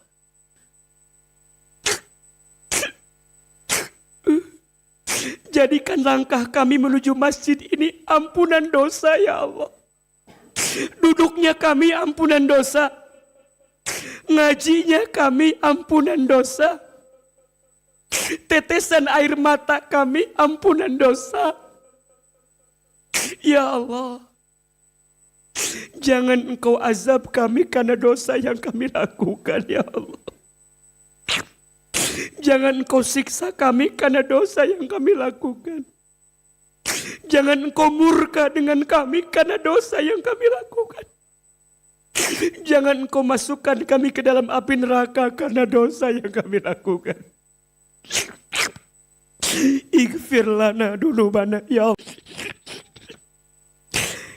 Jadikan langkah kami menuju masjid ini ampunan dosa ya Allah. Duduknya kami ampunan dosa. Ngajinya kami ampunan dosa. Tetesan air mata kami ampunan dosa. Ya Allah, jangan Engkau azab kami karena dosa yang kami lakukan ya Allah. Jangan Engkau siksa kami karena dosa yang kami lakukan. Jangan Engkau murka dengan kami karena dosa yang kami lakukan. Jangan Engkau masukkan kami ke dalam api neraka karena dosa yang kami lakukan. Ighfir lana dunubana ya Allah.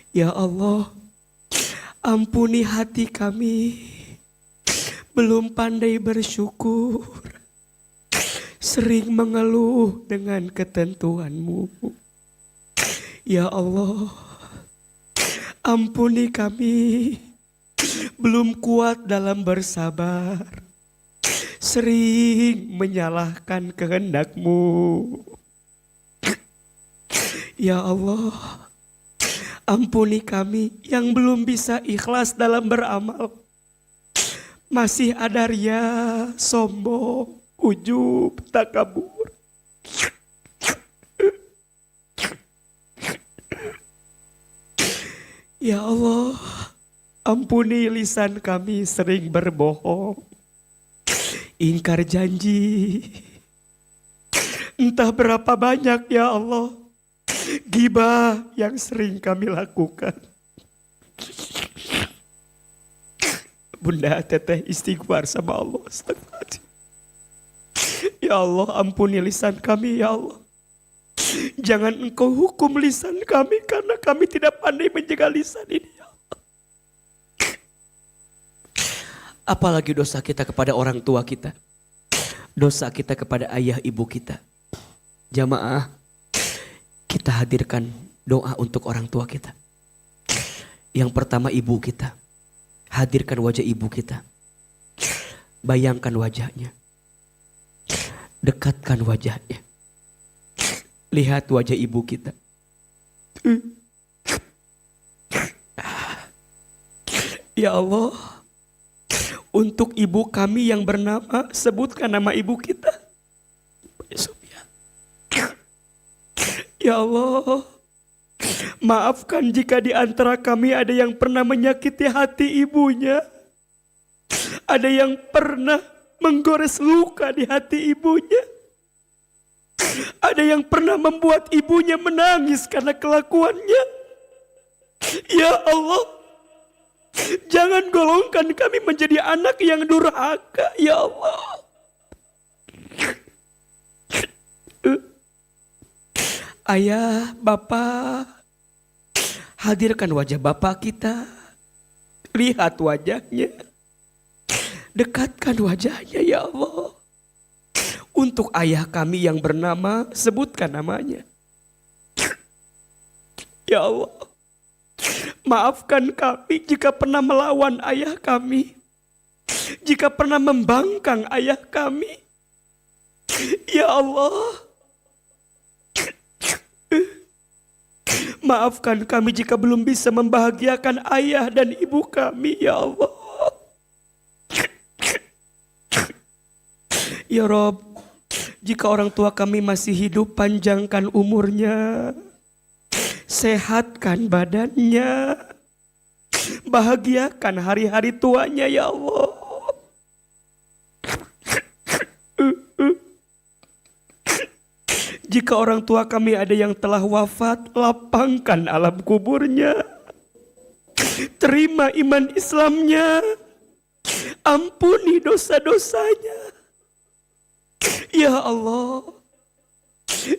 Ya Allah, ampuni hati kami, belum pandai bersyukur, sering mengeluh dengan ketentuan-Mu. Ya Allah, ampuni kami, belum kuat dalam bersabar, sering menyalahkan kehendak-Mu. Ya Allah, ampuni kami yang belum bisa ikhlas dalam beramal. Masih ada ria, sombong, ujub, takabur. Ya Allah, ampuni lisan kami sering berbohong, ingkar janji. Entah berapa banyak ya Allah ghibah yang sering kami lakukan. Bunda teteh istighfar sama Allah. Astagfirullahaladzim. Ya Allah, ampuni lisan kami ya Allah. Jangan Engkau hukum lisan kami karena kami tidak pandai menjaga lisan ini ya Allah. Apalagi dosa kita kepada orang tua kita, dosa kita kepada ayah ibu kita. Jamaah, kita hadirkan doa untuk orang tua kita. Yang pertama ibu kita. Hadirkan wajah ibu kita. Bayangkan wajahnya. Dekatkan wajahnya. Lihat wajah ibu kita. Ya Allah, untuk ibu kami yang bernama, sebutkan nama ibu kita. Ya Allah, maafkan jika di antara kami ada yang pernah menyakiti hati ibunya. Ada yang pernah menggores luka di hati ibunya. Ada yang pernah membuat ibunya menangis karena kelakuannya. Ya Allah, jangan golongkan kami menjadi anak yang durhaka. Ya Allah. Ayah, Bapak, hadirkan wajah Bapak kita. Lihat wajahnya. Dekatkan wajahnya ya Allah. Untuk ayah kami yang bernama, sebutkan namanya. Ya Allah, maafkan kami jika pernah melawan ayah kami. Jika pernah membangkang ayah kami. Ya Allah, maafkan kami jika belum bisa membahagiakan ayah dan ibu kami, ya Allah. Ya Rob, jika orang tua kami masih hidup, panjangkan umurnya, sehatkan badannya, bahagiakan hari-hari tuanya, ya Allah. Jika orang tua kami ada yang telah wafat, lapangkan alam kuburnya. Terima iman Islamnya. Ampuni dosa-dosanya. Ya Allah,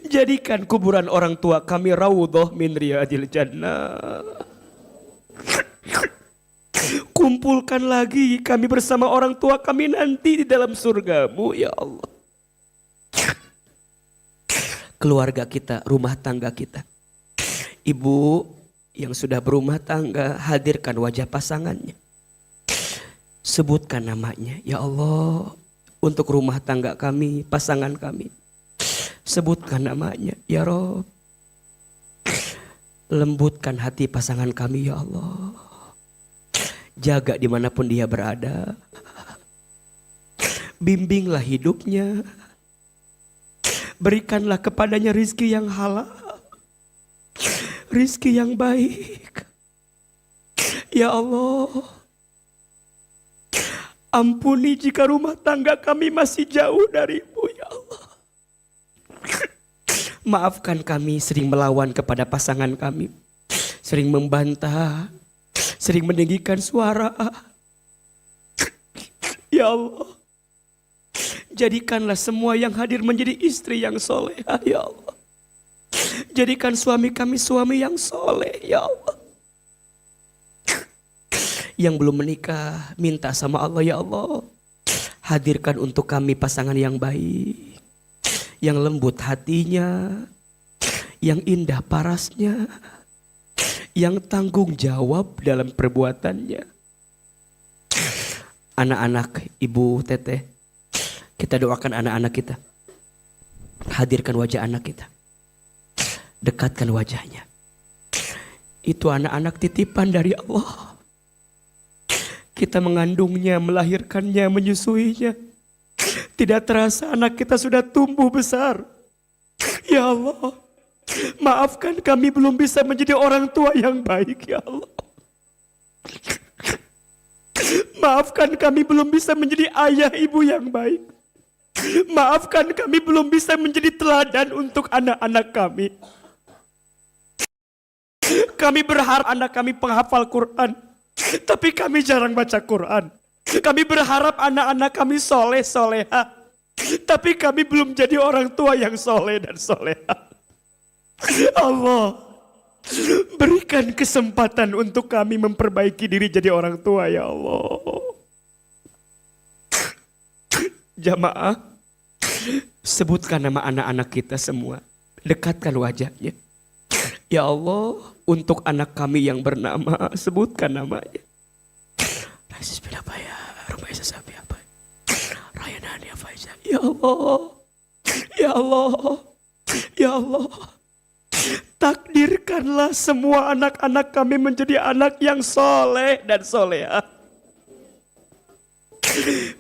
jadikan kuburan orang tua kami raudhah min riyadil jannah. Kumpulkan lagi kami bersama orang tua kami nanti di dalam surga-Mu, ya Allah. Keluarga kita, rumah tangga kita. Ibu yang sudah berumah tangga, hadirkan wajah pasangannya. Sebutkan namanya, ya Allah, untuk rumah tangga kami, pasangan kami. Sebutkan namanya, ya Rob. Lembutkan hati pasangan kami, ya Allah. Jaga dimanapun dia berada. Bimbinglah hidupnya. Berikanlah kepadanya rizki yang halal. Rizki yang baik. Ya Allah. Ampuni jika rumah tangga kami masih jauh darimu, ya Allah. Maafkan kami sering melawan kepada pasangan kami. Sering membantah. Sering meninggikan suara. Ya Allah. Jadikanlah semua yang hadir menjadi istri yang solehah, ya Allah. Jadikan suami kami suami yang soleh, ya Allah. Yang belum menikah, minta sama Allah, ya Allah. Hadirkan untuk kami pasangan yang baik. Yang lembut hatinya. Yang indah parasnya. Yang tanggung jawab dalam perbuatannya. Anak-anak Ibu Teteh, kita doakan anak-anak kita. Hadirkan wajah anak kita. Dekatkan wajahnya. Itu anak-anak titipan dari Allah. Kita mengandungnya, melahirkannya, menyusuinya. Tidak terasa anak kita sudah tumbuh besar. Ya Allah, maafkan kami belum bisa menjadi orang tua yang baik, ya Allah. Maafkan kami belum bisa menjadi ayah ibu yang baik. Maafkan kami belum bisa menjadi teladan untuk anak-anak kami. Kami berharap anak kami penghafal Quran, tapi kami jarang baca Quran. Kami berharap anak-anak kami soleh soleha, tapi kami belum jadi orang tua yang soleh dan soleha. Allah, berikan kesempatan untuk kami memperbaiki diri jadi orang tua, ya Allah. Jamaah, sebutkan nama anak-anak kita semua. Dekatkan wajahnya. Ya Allah, untuk anak kami yang bernama, sebutkan namanya. Rasis Pilapaya, Rumaisa Sabiapa, Rayanania Faizal. Ya Allah, ya Allah, ya Allah. Takdirkanlah semua anak-anak kami menjadi anak yang soleh dan soleha.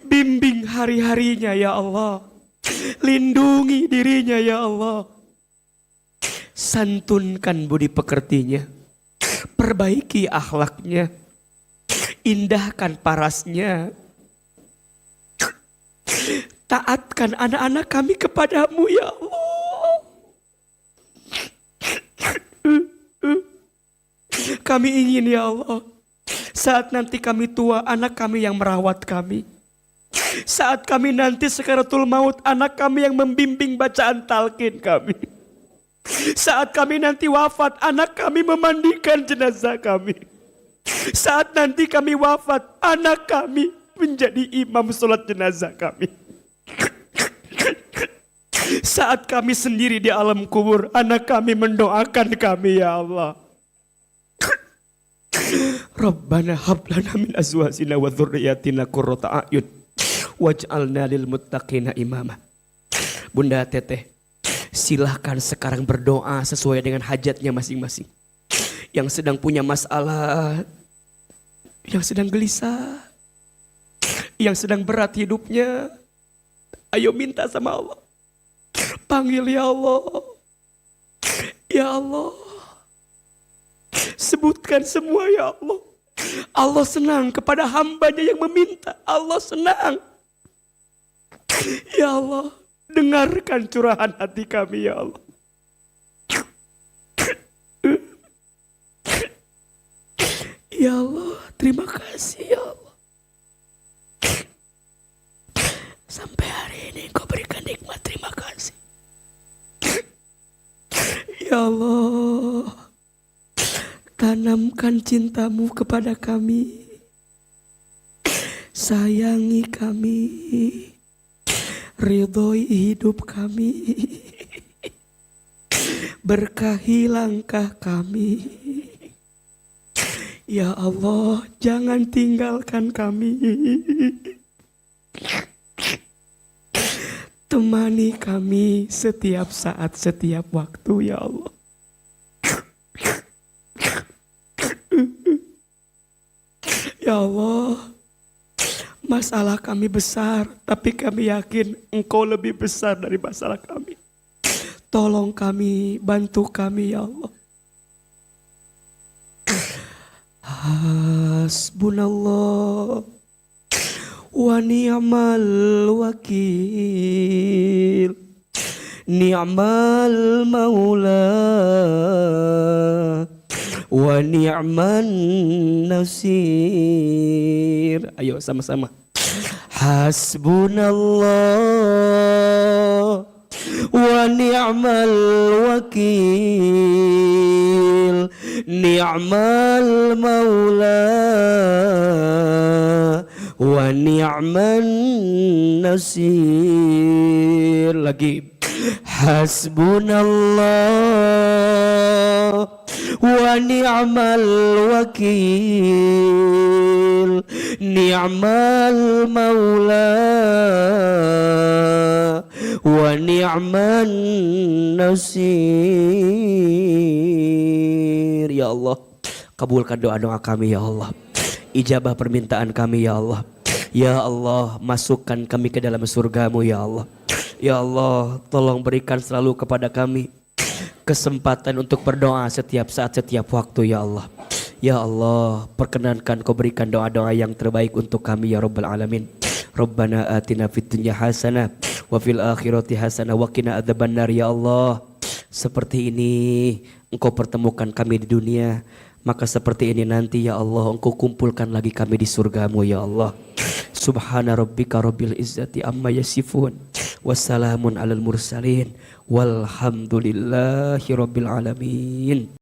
Bimbing hari-harinya, ya Allah. Lindungi dirinya, ya Allah. Santunkan budi pekertinya. Perbaiki akhlaknya. Indahkan parasnya. Taatkan anak-anak kami kepadamu, ya Allah. Kami ingin, ya Allah, saat nanti kami tua, anak kami yang merawat kami. Saat kami nanti sekaratul maut, anak kami yang membimbing bacaan talqin kami. Saat kami nanti wafat, anak kami memandikan jenazah kami. Saat nanti kami wafat, anak kami menjadi imam sholat jenazah kami. Saat kami sendiri di alam kubur, anak kami mendoakan kami, ya Allah. Rabbana hablana min azwajina wa dzurriyyatina qurrata a'yun waj'alna lil muttaqina imama. Bunda Teteh, silahkan sekarang berdoa sesuai dengan hajatnya masing-masing. Yang sedang punya masalah, yang sedang gelisah, yang sedang berat hidupnya, ayo minta sama Allah. Panggil, ya Allah. Ya Allah. Sebutkan semua, ya Allah. Allah senang kepada hambanya yang meminta. Allah senang. Ya Allah, dengarkan curahan hati kami, ya Allah. Ya Allah, terima kasih, ya Allah. Sampai hari ini Kau berikan nikmat, terima kasih. Ya Allah, tanamkan cintamu kepada kami. Sayangi kami. Ridhoi hidup kami. Berkahi langkah kami. Ya Allah, jangan tinggalkan kami. temani kami setiap saat, setiap waktu ya Allah. Ya Allah, masalah kami besar, tapi kami yakin Engkau lebih besar dari masalah kami. Tolong kami, bantu kami ya Allah. Hasbunallah wa ni'mal wakil, ni'mal maula wa ni'man nasir. Ayo sama-sama. Hasbunallah wa ni'mal wakil, ni'mal maula wa ni'man nasir. Lagi. Hasbunallah wa ni'mal wakil, ni'mal maula wa ni'man nasir. Ya Allah, kabulkan doa-doa kami ya Allah. Ijabah permintaan kami ya Allah. Ya Allah, masukkan kami ke dalam surgamu ya Allah. Ya Allah, tolong berikan selalu kepada kami kesempatan untuk berdoa setiap saat, setiap waktu ya Allah. Ya Allah, perkenankan Kau berikan doa-doa yang terbaik untuk kami ya Rabbal Alamin. Rabbana atina fid dunya hasanah wa fil akhirati hasanah wa qina adzabannar. Ya Allah, seperti ini Engkau pertemukan kami di dunia, maka seperti ini nanti ya Allah Engkau kumpulkan lagi kami di surgamu ya Allah. Subhana rabbika rabbil izzati amma yasifun, wassalamun alal mursalin, walhamdulillahi rabbil alamin.